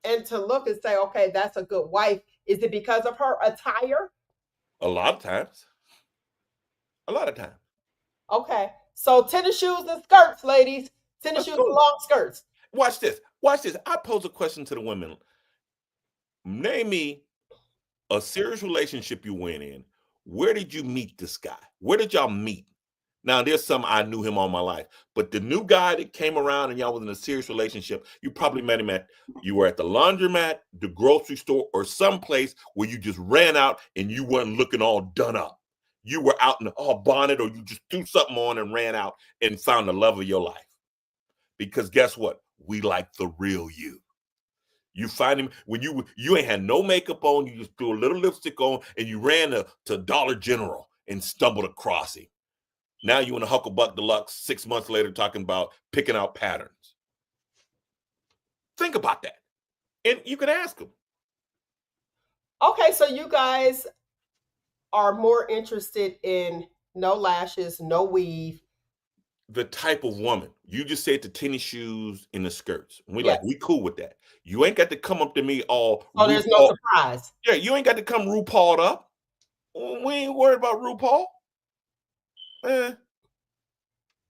And to look and say, okay, that's a good wife. Is it because of her attire? A lot of times. A lot of times. Okay. So tennis shoes and skirts, ladies. Tennis shoes and long skirts. Watch this. Watch this. I pose a question to the women. Name me a serious relationship you went in. Where did you meet this guy? Where did y'all meet? Now, there's some I knew him all my life, but the new guy that came around and y'all was in a serious relationship, you probably met him you were at the laundromat, the grocery store, or someplace where you just ran out and you weren't looking all done up. You were out in all bonnet, or you just threw something on and ran out and found the love of your life. Because guess what? We like the real you. You find him when you ain't had no makeup on, you just threw a little lipstick on, and you ran to Dollar General and stumbled across him. Now you in a Hucklebuck Deluxe 6 months later talking about picking out patterns. Think about that. And you can ask them. Okay, so you guys are more interested in no lashes, no weave. The type of woman. You just said the tennis shoes and the skirts. We Yes. we cool with that. You ain't got to come up to me all Oh, there's no surprise. Yeah, you ain't got to come RuPaul'd up. We ain't worried about RuPaul.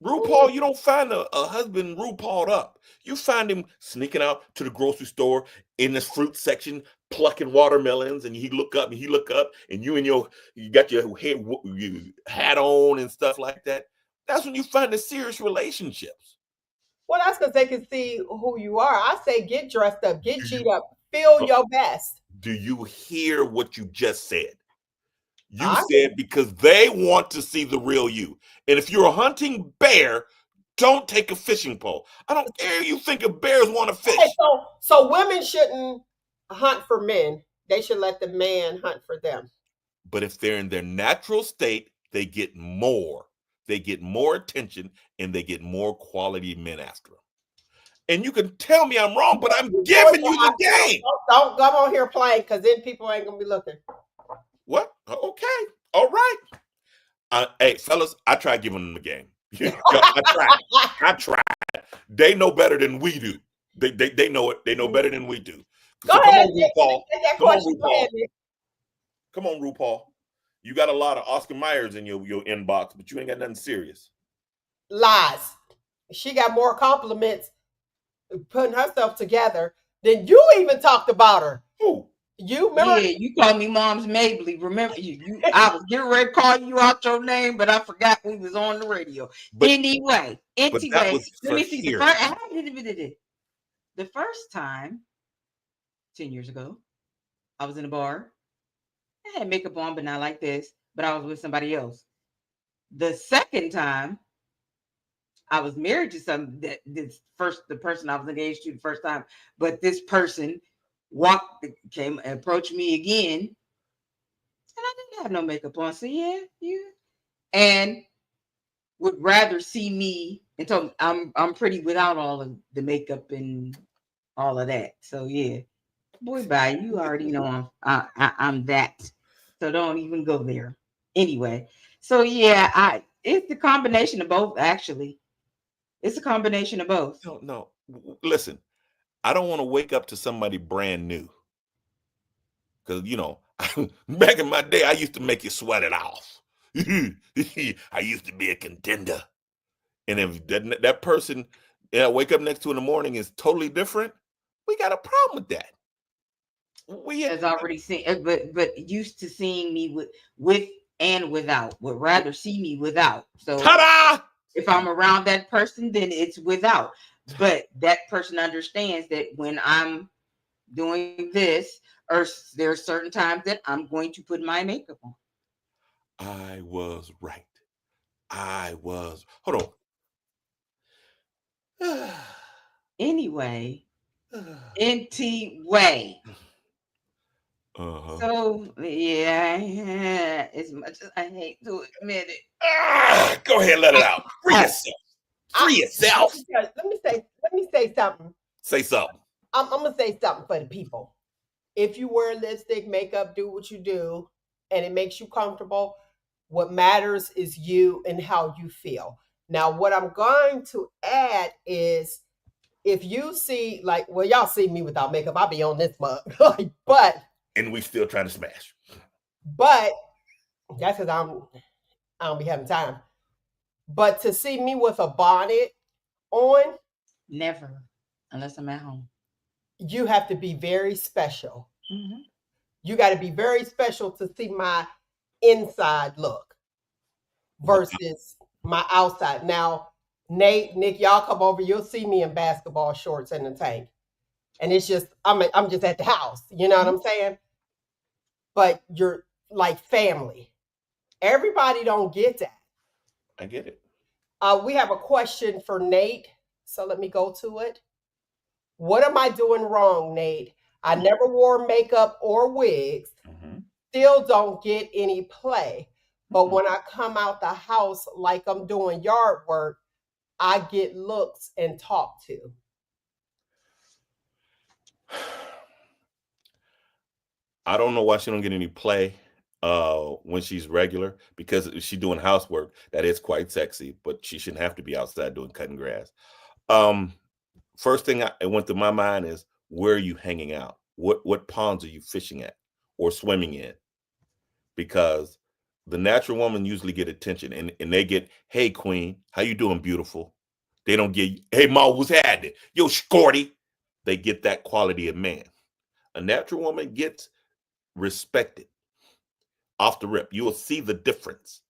RuPaul, you don't find a husband RuPaul'd up. You find him sneaking out to the grocery store in this fruit section, plucking watermelons, and he look up, and you got your hat on and stuff like that. That's when you find the serious relationships. Well, that's because they can see who you are. I say get dressed up, get G'd up, feel your best. Do you hear what you just said? You said because they want to see the real you. And if you're a hunting bear, don't take a fishing pole. I don't care you think if bears want to fish. Okay, so women shouldn't hunt for men. They should let the man hunt for them. But if they're in their natural state, they get more. They get more attention and they get more quality men after them. And you can tell me I'm wrong, but I'm giving you the game. Don't come on here playing because then people ain't going to be looking. What? Okay. All right. Hey, fellas, I tried giving them the game. I tried. They know better than we do. They know it. They know better than we do. Go ahead, RuPaul. Come on, RuPaul. You got a lot of Oscar Myers in your inbox, but you ain't got nothing serious. Lies. She got more compliments putting herself together than you even talked about her. Who? You remember? Yeah, you called me Mom's Mabley. Remember you? I was getting ready to call you out your name, but I forgot we was on the radio. But anyway, let me see. The first time, 10 years ago, I was in a bar. I had makeup on, but not like this. But I was with somebody else. The second time, I was married to the person I was engaged to the first time, but this person came and approached me again, and I didn't have no makeup on. So yeah, and would rather see me and told me I'm pretty without all of the makeup and all of that. So yeah, boy, bye. You already know I'm that. So don't even go there. Anyway, so yeah, it's the combination of both. Actually, it's a combination of both. No, no. Listen, I don't want to wake up to somebody brand new because back in my day, I used to make you sweat it off. I used to be a contender, and if that person I wake up next to in the morning is totally different, we got a problem with that. We Has already seen, but used to seeing me with and without. Would rather see me without. So ta-da! if I'm around that person, then it's without. But that person understands that when I'm doing this, or there are certain times that I'm going to put my makeup on. I was right. I was. Hold on. Anyway, NT way. Uh-huh. So yeah, as much as I hate to admit it, Go ahead, let it out. Free I, yourself. Free yourself. Let me say something. Say something. I'm gonna say something for the people. If you wear lipstick, makeup, do what you do, and it makes you comfortable, what matters is you and how you feel. Now, what I'm going to add is if you see, like, well, y'all see me without makeup, I'll be on this mug. but And we still trying to smash. but that's because I don't be having time. But to see me with a bonnet on, never, unless I'm at home. you have to be very special. Mm-hmm. You got to be very special to see my inside look versus my outside. Now, Nate, Nick, y'all come over, you'll see me in basketball shorts and a tank. And it's just I'm just at the house, you know what I'm saying? But you're like family. Everybody don't get that. I get it. We have a question for Nate, so let me go to it. What am I doing wrong, Nate? I never wore makeup or wigs. Mm-hmm. Still don't get any play. But when I come out the house like I'm doing yard work, I get looks and talk to. I don't know why she don't get any play when she's regular, because she's doing housework that is quite sexy, but she shouldn't have to be outside doing cutting grass. First thing it went through my mind is, where are you hanging out? What ponds are you fishing at or swimming in? Because the natural woman usually get attention, and they get, hey queen, how you doing, beautiful? They don't get, hey ma, what's happening? Yo, Shorty. They get that quality of man. A natural woman gets respected off the rip. You will see the difference.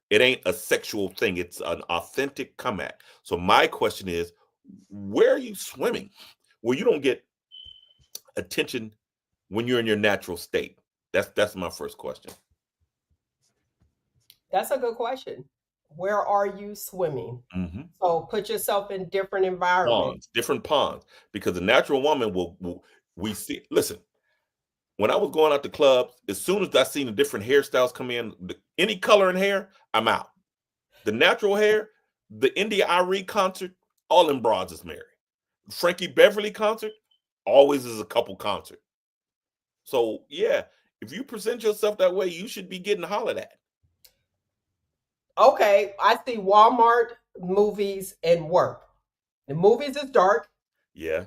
It ain't a sexual thing. It's an authentic come at. So my question is, where are you swimming? Well, you don't get attention when you're in your natural state. That's my first question. That's a good question. Where are you swimming? Mm-hmm. So put yourself in different environments. Different ponds, because the natural woman will we see. Listen, when I was going out to clubs, as soon as I seen the different hairstyles come in, any color in hair, I'm out. The natural hair, the India Irie concert, all them broads is married. Frankie Beverly concert, always is a couple concert. So yeah, if you present yourself that way, you should be getting hollered at. Okay, I see Walmart, movies, and work. The movies is dark. Yeah.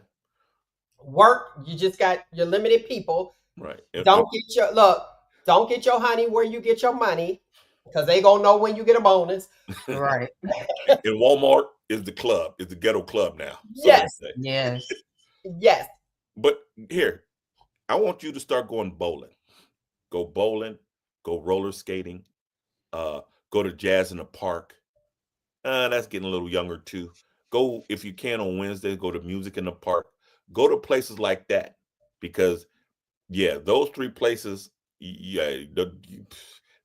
Work, you just got your limited people. Right. Don't get your honey where you get your money, because they gonna know when you get a bonus. Right. And Walmart is the club, is the ghetto club now. So Yes. Yes. Yes. But here, I want you to start going bowling. Go bowling, go roller skating, go to jazz in the park. That's getting a little younger too. Go, if you can, on Wednesday, go to music in the park. Go to places like that, because yeah, those three places, yeah,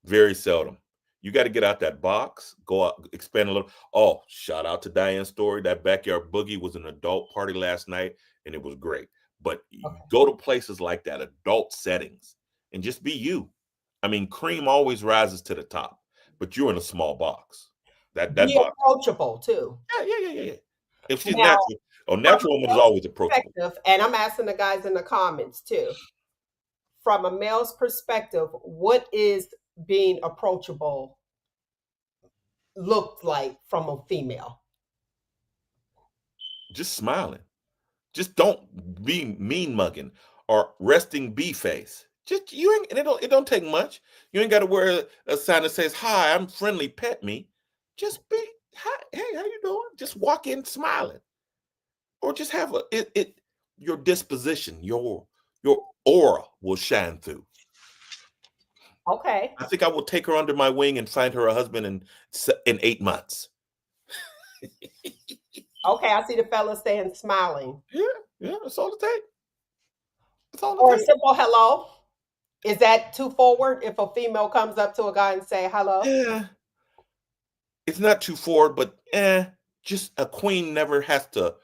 very seldom. You got to get out that box, go out, expand a little. Oh, shout out to Diane's story. That backyard boogie was an adult party last night, and it was great. But Okay. go to places like that, adult settings, and just be you. I mean, cream always rises to the top, but you're in a small box. That Be box. approachable too. Yeah. If she's Now, natural, a from natural woman is your always approachable. perspective, and I'm asking the guys in the comments too. from a male's perspective, what is being approachable looked like from a female? Just smiling. Just don't be mean mugging or resting bee face. Just you ain't and it don't take much. You ain't got to wear a sign that says, "Hi, I'm friendly, pet me." Just be, "Hi, hey, how you doing?" Just walk in smiling. Or just have your disposition, your aura will shine through. Okay. I think I will take her under my wing and find her a husband in 8 months. Okay, I see the fella saying smiling. Yeah, that's all it takes. That's all Or it a takes. simple hello. Is that too forward if a female comes up to a guy and say hello? Yeah, it's not too forward, but just a queen never has to.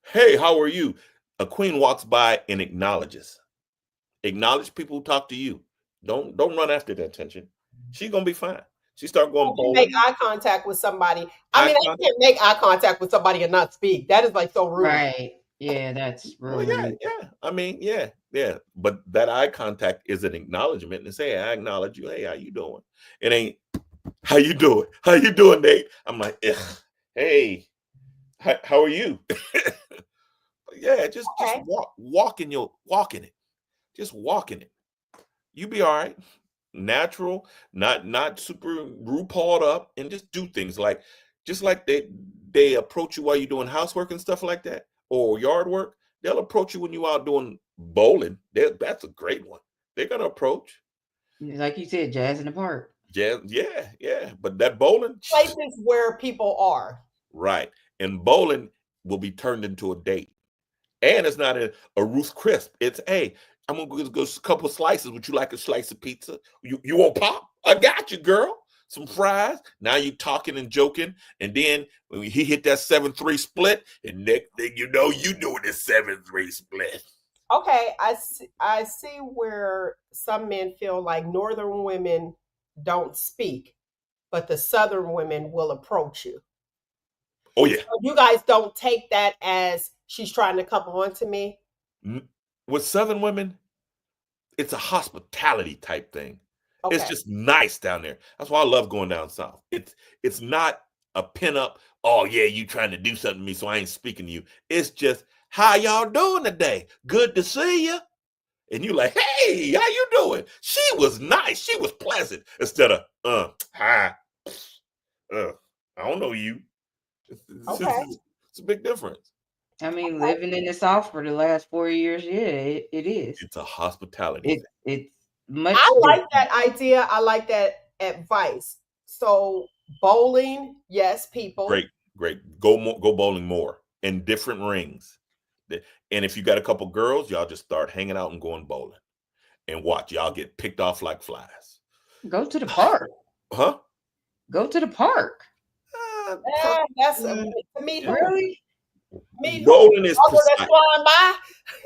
Hey, how are you? A queen walks by and acknowledges. Acknowledge people who talk to you. Don't run after the attention. She's gonna be fine. She start going You can make bowling. eye contact with somebody. I Eye mean, I contact. can't make eye contact with somebody and not speak. That is like so rude. Right. Yeah, that's real Well, yeah, rude. yeah. I mean, yeah. But that eye contact is an acknowledgement and say, I acknowledge you. Hey, how you doing? It ain't how you doing? How you doing, Nate? I'm like, ugh, hey, how are you? Yeah, just Okay. walk in it. Just walk in it. You be all right. Natural, not super RuPauled up, and just do things like just like they approach you while you're doing housework and stuff like that, or yard work. They'll approach you when you out doing bowling. That's a great one. They're gonna approach. Like you said, jazz in the park. Yeah. But that bowling, Places where people are. right? And bowling will be turned into a date. And it's not a Ruth Crisp. It's, hey, I'm gonna go a couple of slices. Would you like a slice of pizza? You want pop? I got you, girl. Some fries. Now you talking and joking, and then when he hit that 7-3 split, and next thing you know, you doing this 7-3 split. Okay, I see where some men feel like northern women don't speak, but the southern women will approach you. Oh yeah. So you guys don't take that as she's trying to come on to me. With Southern women, it's a hospitality type thing. It's Okay. just nice down there. That's why I love going down south. It's not a pin up. Oh yeah, you trying to do something to me, so I ain't speaking to you. It's just how y'all doing today? Good to see you. And you like, hey, how you doing? She was nice. She was pleasant. Instead of hi, I don't know you. Okay. It's a big difference. I mean, living in the South for the last 4 years, yeah, it is. It's a hospitality thing. It's much I like different. that idea. I like that advice. So bowling, yes, people. Great. Go bowling more in different rings. And if you got a couple girls, y'all just start hanging out and going bowling. And watch, y'all get picked off like flies. Go to the park. Huh? Go to the park. Park, That's to meet who? Really? Meet who? bowling is Although that's precise. flying by.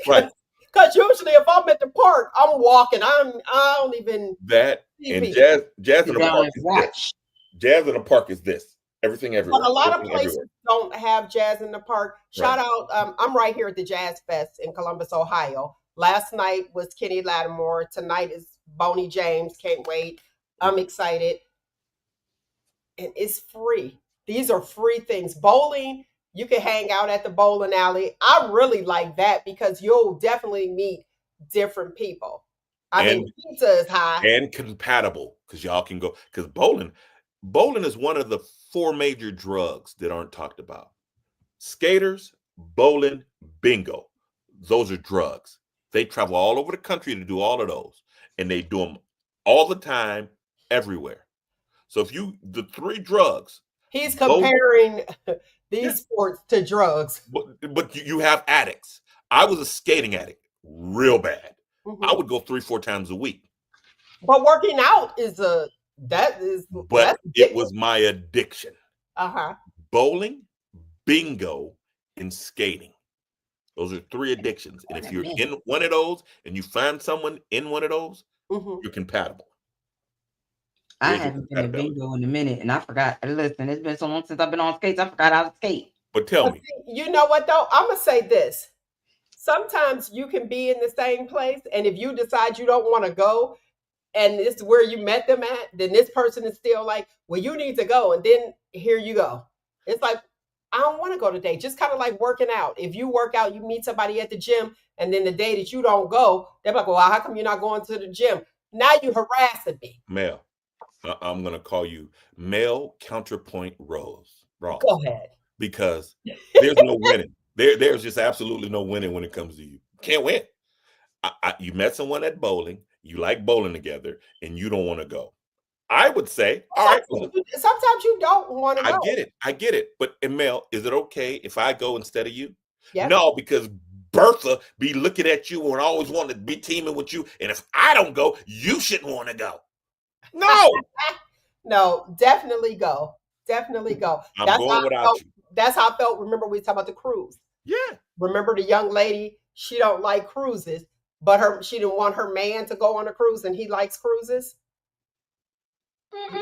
Right. Because usually if I'm at the park, I'm walking. I don't even That see and people. jazz in Sit the down park and is this. watch. Jazz in the park is this. Everything But everywhere. a lot of Everything places everywhere. don't have jazz in the park. Shout out, I'm right here at the Jazz Fest in Columbus, Ohio. Last night was Kenny Lattimore. Tonight is Boney James. Can't wait. I'm excited. And it's free. These are free things. Bowling, you can hang out at the bowling alley. I really like that because you'll definitely meet different people. I mean, And pizza is high. and compatible because y'all can go because bowling is one of the 4 major drugs that aren't talked about. Skaters, bowling, bingo. Those are drugs. They travel all over the country to do all of those, and they do them all the time, everywhere. So if you the 3 drugs, He's both comparing yeah, these sports to drugs. but you have addicts. I was a skating addict, real bad. I Mhm. would go 3-4 times a week, But working out is that's but it addictive. was my addiction. Uh-huh. Bowling, bingo, and skating. Those are 3 addictions. And Wait if a you're minute. in one of those and you find someone in one of those, Hmm. you're compatible. I There's your haven't been to compatibility. bingo in a minute, and I forgot. Listen, it's been so long since I've been on skates. I forgot how to skate. But tell But me, see, you know what though? I'm gonna say this. sometimes you can be in the same place, and if you decide you don't want to go, and it's where you met them at, then this person is still like, well, you need to go, and then here you go. It's like, I don't want to go today. Just kind of like working out. If you work out, you meet somebody at the gym, and then the day that you don't go, they're like, well, how come you're not going to the gym? Now you harassing me. Male. I'm going to call you male counterpoint Ross, Go ahead. because there's no winning. There's just absolutely no winning when it comes to you. Can't win. You met someone at bowling, you like bowling together, and you don't want to go. I would say, all right, Sometimes you don't want to go. I get it. But Mel, is it okay if I go instead of you? Yes. No, because Bertha be looking at you and always want to be teaming with you. And if I don't go, you shouldn't want to go. No. No, definitely go. Definitely go. I'm going without you. That's how I felt. Remember, we talked about the cruise. Yeah. Remember the young lady, she don't like cruises, but she didn't want her man to go on a cruise, and he likes cruises.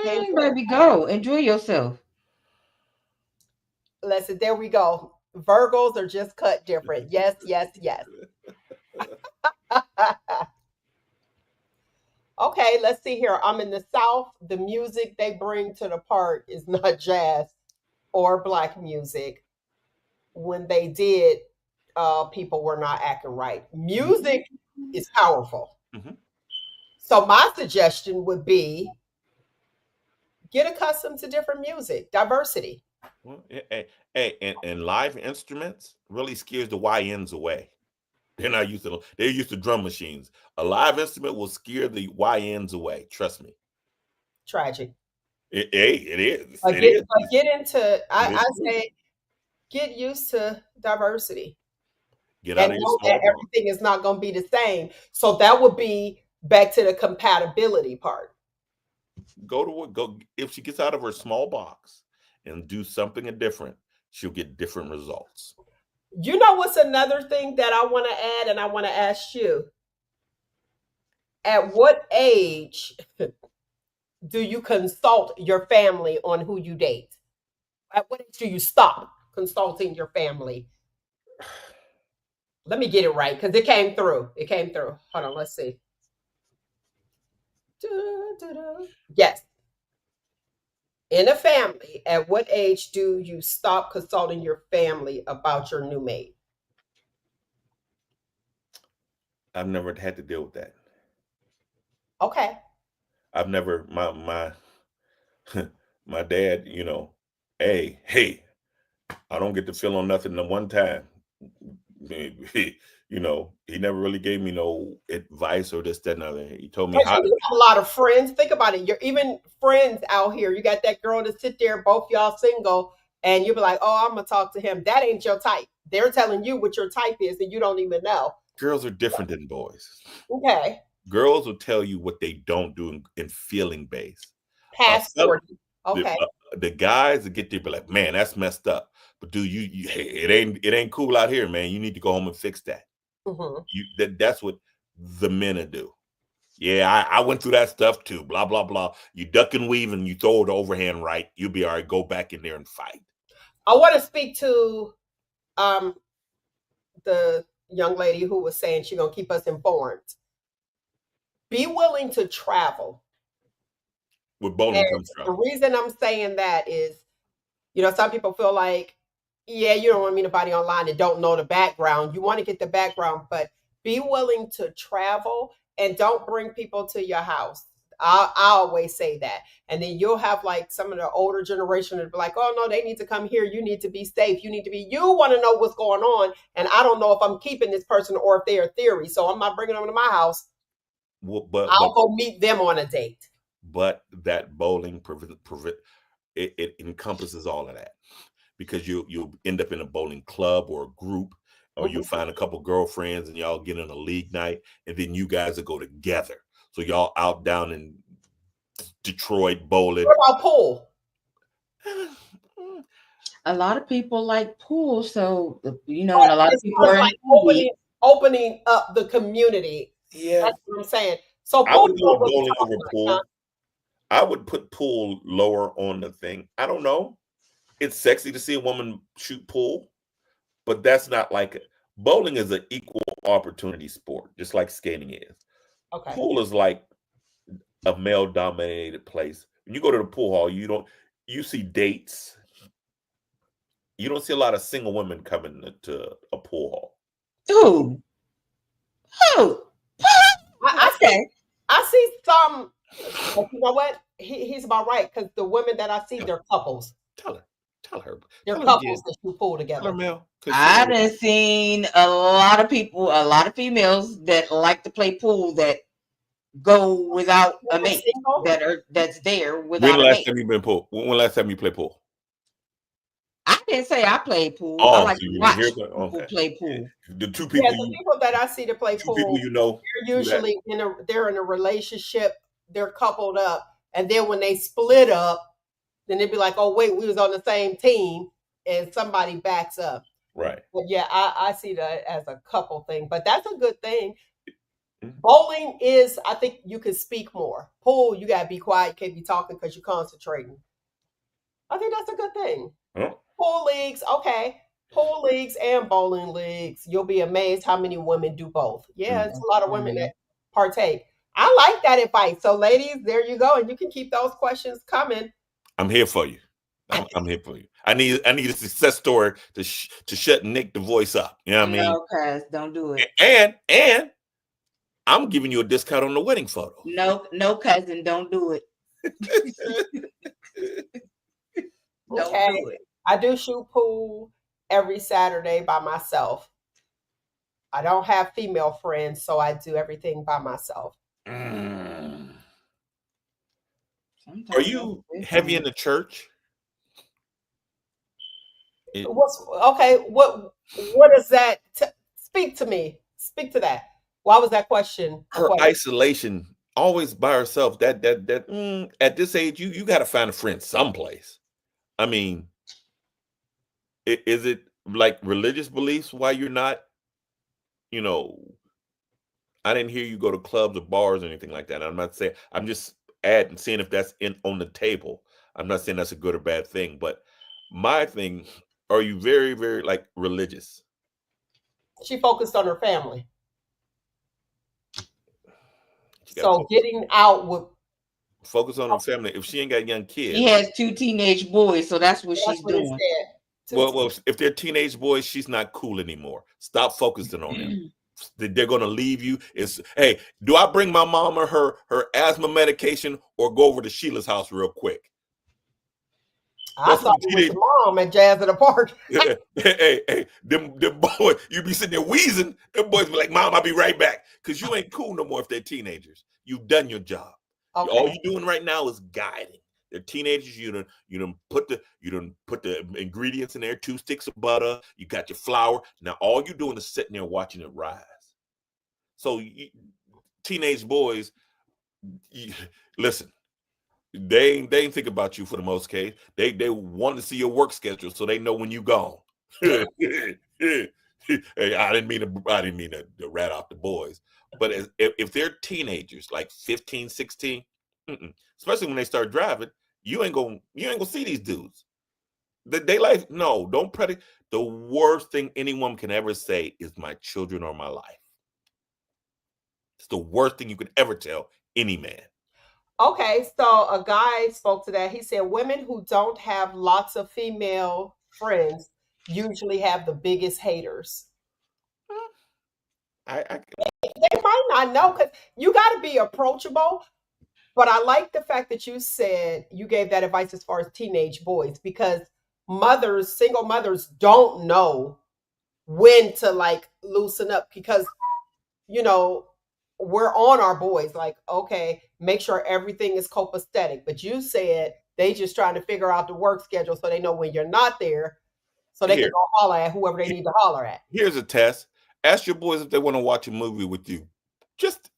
Baby, go. Enjoy yourself. Listen, there we go. Virgos are just cut different. Yes, yes, yes. Okay, let's see here. I'm in the South. The music they bring to the park is not jazz or black music. When they did, people were not acting right. Music is powerful. Mhm. So my suggestion would be get accustomed to different music, diversity. Well, and live instruments really scares the YNs away. They're used to drum machines. A live instrument will scare the YNs away. Trust me. Tragic. It is. But get into, I true. say, get used to diversity. Get out And of your know small that box. everything is not going to be the same. So that would be back to the compatibility part. Go if she gets out of her small box and do something different, she'll get different results. You know what's another thing that I want to add, and I want to ask you? At what age do you consult your family on who you date? At what age do you stop consulting your family? Let me get it right, because it came through. It came through. Hold on, let's see. Yes. In a family, at what age do you stop consulting your family about your new mate? I've never had to deal with that. Okay. I've never my my dad, hey, I don't get to feel on nothing the one time. He never really gave me no advice or this, that, and other. He told me But how you to. have a lot of friends. Think about it. You're even friends out here. You got that girl to sit there, both y'all single, and you'll be like, oh, I'm gonna talk to him. That ain't your type. They're telling you what your type is, and you don't even know. Girls are different than boys. Okay. Girls will tell you what they don't do in feeling based. Past 40. Okay. The guys that get there be like, man, that's messed up. But dude, hey, it ain't cool out here, man. You need to go home and fix that. Mm-hmm. That's what the men do. Yeah, I went through that stuff too. Blah blah blah. You duck and weave and you throw the overhand right. You'll be all right. Go back in there and fight. I want to speak to the young lady who was saying she's gonna keep us informed. Be willing to travel. With bowling comes travel. The reason I'm saying that is, some people feel like, yeah, you don't want to meet nobody online and don't know the background. You want to get the background, but be willing to travel and don't bring people to your house. I always say that. And then you'll have like some of the older generation that be like, oh no, they need to come here. You need to be safe. You want to know what's going on. And I don't know if I'm keeping this person or if they're a theory. So I'm not bringing them to my house. Well, I'll go meet them on a date. But that bowling it encompasses all of that, because you'll end up in a bowling club or a group, or you'll find a couple girlfriends and y'all get in a league night, and then you guys will go together. So y'all out down in Detroit bowling. What about pool? A lot of people like pool, so and a lot of people are like opening up the community. Yeah, that's what I'm saying. So I would go bowling over pool. I would put pool lower on the thing. I don't know. It's sexy to see a woman shoot pool, but that's not like Bowling is an equal opportunity sport, just like skating is. Okay. Pool is like a male dominated place. When you go to the pool hall, you see dates. You don't see a lot of single women coming to a pool hall. Who? Who? I see. Okay. I see some. But you know what? He's about right because the women that I see, Tell her, they're couples. tell her, tell her, They're tell her again. couples that you pull Tell her, together. Mel, because she I don't. done seen a lot of people, a lot of females that like to play pool that go without a They're mate, single. that's there When without the a last mate. time you been pool? When the last time you played pool? I didn't say I play pool. I Oh, like so to you watch hear that? people Okay. play pool. The two Yeah, people the you, people that I see to play two people pool, you know. they're do that? usually they're in a relationship. They're coupled up, and then when they split up, then they'd be like, "Oh wait, we was on the same team," and somebody backs up. Right. But yeah, I see that as a couple thing. But that's a good thing. Mhm. Bowling is, I think you can speak more. Pool, you gotta be quiet, you can't be talking because you're concentrating. I think that's a good thing. Huh? Pool leagues, okay. Pool leagues and bowling leagues. You'll be amazed how many women do both. Yeah, it's a lot of women that partake. I like that advice. So, ladies, there you go, and you can keep those questions coming. I'm here for you. I'm here for you. I need a success story to shut Nick the voice up. You know what I mean? No, cuz don't do it. And I'm giving you a discount on the wedding photos. No, cousin, don't do it. Don't Okay. do it. I do shoot pool every Saturday by myself. I don't have female friends, so I do everything by myself. Mm. Sometimes Are that's you a good heavy thing. in the church? What's okay? What does that speak to me? Speak to that. Why was that question a Her question? isolation, always by herself. At this age, you got to find a friend someplace. I mean, is it like religious beliefs why you're not, you know, I didn't hear you go to clubs or bars or anything like that. I'm not saying, I'm just adding, seeing if that's in on the table. I'm not saying that's a good or bad thing, but my thing, are you very, very like religious? She focused on her family. She got to So getting out with focus on her family. If she ain't got young She kids, has 2 teenage boys, so that's what that's she's what it doing. said. well, if they're teenage boys, she's not cool anymore. Stop focusing on them. They're gonna leave you. It's hey, do I bring my mama her asthma medication or go over to Sheila's house real quick? I That's saw what the you with teenage. your mom at Jazz in the Park. Hey, them boys, you be sitting there wheezing. Them boys be like, "Mom, I'll be right back," because you ain't cool no more if they're teenagers. You've done your job. All Okay. you're doing right now is guiding. They're teenagers. You done put the ingredients in there. 2 sticks of butter. You got your flour. Now all you're doing is sitting there watching it rise. So teenage boys, listen. They ain't think about you for the most case. They want to see your work schedule so they know when you gone. Hey, I didn't mean to rat off the boys, but if they're teenagers like 15, 16, especially when they start driving, you ain't gonna see these dudes. They like no, don't predict. The worst thing anyone can ever say is my children or my life. It's the worst thing you could ever tell any man. Okay, so a guy spoke to that. He said women who don't have lots of female friends usually have the biggest haters. I They might not know because you got to be approachable. But I like the fact that you said you gave that advice as far as teenage boys because mothers, single mothers, don't know when to like loosen up because you know we're on our boys like okay make sure everything is copacetic but you said they just trying to figure out the work schedule so they know when you're not there so they can here. go holler at whoever they need to holler at. Here's a test. Ask your boys if they want to watch a movie with you. Just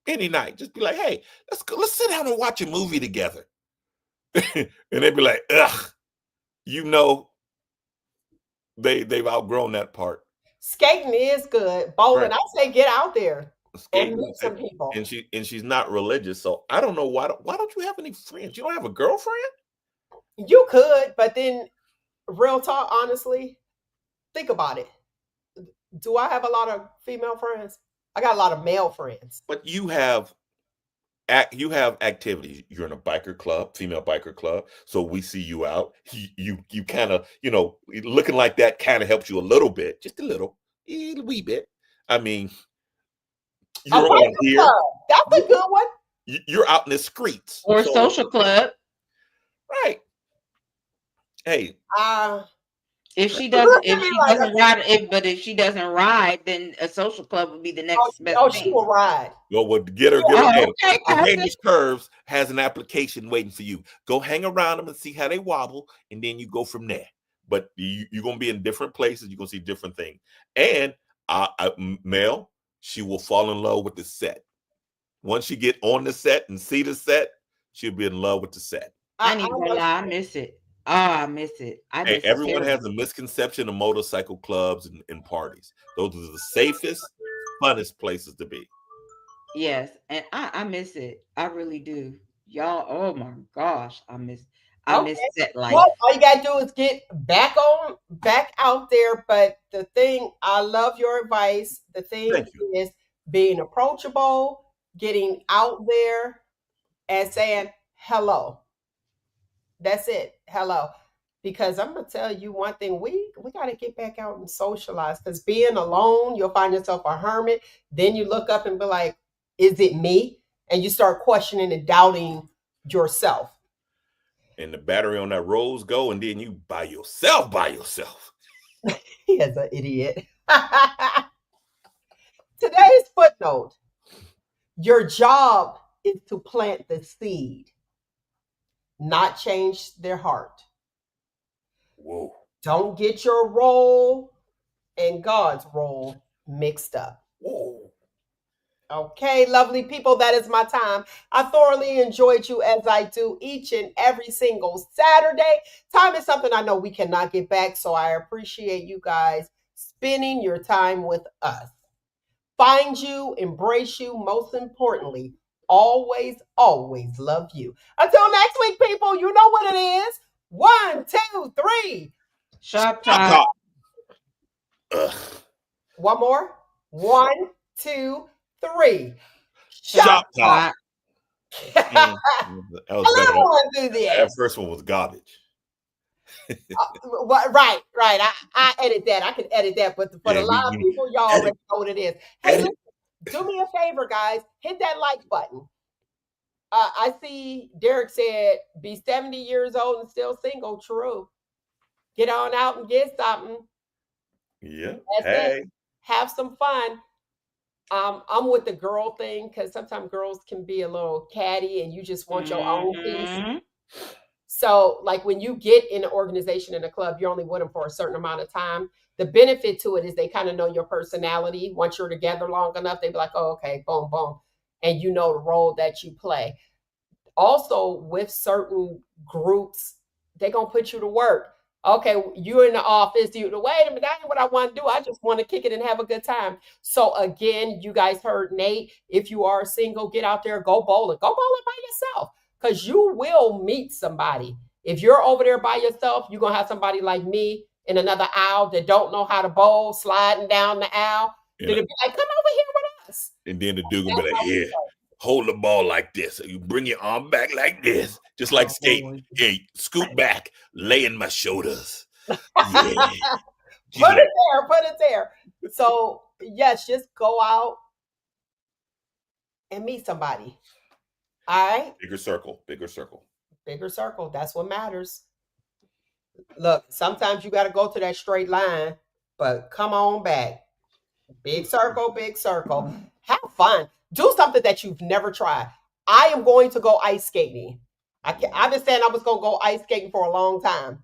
any night. Just be like, hey, let's sit down and watch a movie together. And they'd be like, ugh. You know they've outgrown that part. Skating is good. Bowling, Right. I say get out there and Skating meet some people. and she's not religious. So I don't know why don't you have any friends? You don't have a girlfriend? You could, but then real talk, honestly, think about it. Do I have a lot of female friends? I got a lot of male friends. But you have activities. You're in a biker club, female biker club. So we see you out. You kind of, looking like that kind of helps you a little bit, just a wee bit. I mean, A you're on biker here. club. That's a good one. You're out in the streets. Or a So, social club. right. Hey, If she Look doesn't, at if me she like, doesn't ride, if she doesn't ride, then a social club would be the next best she thing. will ride. well, get her. Oh, Hey, okay, perfect. Hamish Curves has an application waiting for you. Go hang around them and see how they wobble, and then you go from there. But you're gonna be in different places. You're gonna see different things. And Mel, she will fall in love with the set. Once you get on the set and see the set, she'll be in love with the set. I ain't even gonna lie, I miss it. I miss it. I Hey, miss it everyone terribly. has a misconception of motorcycle clubs and parties. Those are the safest, funnest places to be. Yes, and I miss it. I really do. Y'all, oh my gosh, I Okay. miss set Well, life. all you gotta do is get back out there. But the thing, I love your advice. The thing Thank you. is being approachable, getting out there, and saying hello. That's it. Hello. Because I'm gonna tell you one thing, we gotta get back out and socialize. Because being alone, you'll find yourself a hermit. Then you look up and be like, is it me? And you start questioning and doubting yourself. And the battery on that rose go, and then you by yourself. He is an idiot. Today's footnote: your job is to plant the seed, not change their heart. Whoa. Don't get your role and God's role mixed up. Whoa. Okay, lovely people, that is my time. I thoroughly enjoyed you as I do each and every single Saturday. Time is something I know we cannot get back, so I appreciate you guys spending your time with us. Find you, embrace you, most importantly, always, always love you. Until next week, people, you know what it is. 1, 2, 3. Sharp Top top. top. Ugh. One more. 1, 2, 3. Shop top. Top. That was better. Hello, That enthusiasts. first one was garbage. Right. I edit that. I can edit that, but for the Yeah, live people, y'all edit. already know what it is. Hey, Edit. listen, do me a favor, guys. Hit that like button. I see Derek said, be 70 years old and still single. True. Get on out and get something. Yeah. That's Hey. it. Have some fun. I'm with the girl thing because sometimes girls can be a little catty and you just want your own piece. Mhm. So, like when you get in an organization in a club, you're only with them for a certain amount of time. The benefit to it is they kind of know your personality. Once you're together long enough, they be like, oh, okay, boom, boom. And you know the role that you play. Also, with certain groups, they're going to put you to work. Okay, you're in the office. Wait a minute, that ain't what I want to do. I just want to kick it and have a good time. So, again, you guys heard Nate. If you are single, get out there, go bowling. Go bowling by yourself because you will meet somebody. If you're over there by yourself, you're going to have somebody like me in another aisle that don't know how to bowl, sliding down the aisle. Yeah. That'll be like, come over here with us. And then the dude gonna be like, here, hold the ball like this. You bring your arm back like this, just like skating. Hey, scoot back, lay in my shoulders. Yeah. Put it there. So yes, just go out and meet somebody. All right. Bigger circle, bigger circle. Bigger circle. That's what matters. Look, sometimes you got to go to that straight line, but come on back. Big circle, big circle. Have fun. Do something that you've never tried. I am going to go ice skating. I've been saying I was going to go ice skating for a long time.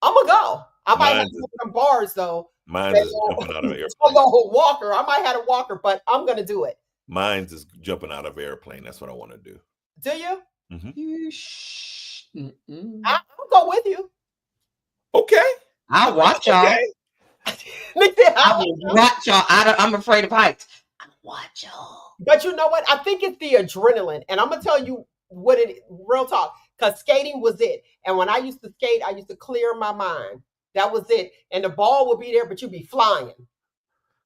I'm going to go. I might have some bars though. Mine is jumping out of airplane. A little walker. I might have a walker, but I'm going to do it. Mine's is jumping out of airplane. That's what I want to do. Do you? Mm-hmm. I'll go with you. Okay. I'll watch y'all. Okay. I will watch y'all. I'm afraid of heights. I'll watch y'all. But you know what? I think it's the adrenaline. And I'm going to tell you what it real talk. Because skating was it. And when I used to skate, I used to clear my mind. That was it. And the ball would be there, but you'd be flying.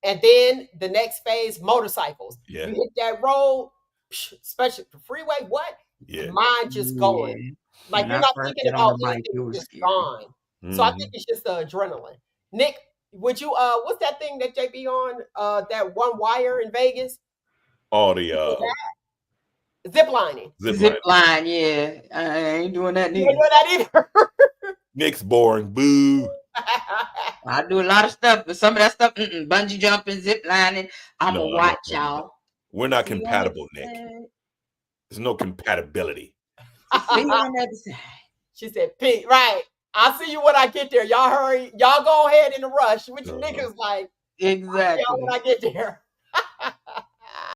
And then the next phase, motorcycles. Yeah. You hit that road, especially the freeway, what? Yeah. Mind just going. Like When you're I not first thinking get on about the bike, anything, it was just scary. gone. So I think it's just the adrenaline. Nick, would you what's that thing that JB on? That one wire in Vegas? All the Zip lining. Zip line, yeah. I ain't doing that You neither. ain't doing that either. Nick's boring. Boo. I do a lot of stuff, but some of that stuff, bungee jumping, zip lining, I'm No, going to I'm not watch doing that. y'all. We're not See you on compatible, the Nick. other side. There's no compatibility. See you on the other side. She said, Pete, right. I'll see you when I get there. Y'all hurry. Y'all go ahead in a rush. Which Nick is like, Exactly. y'all when I get there.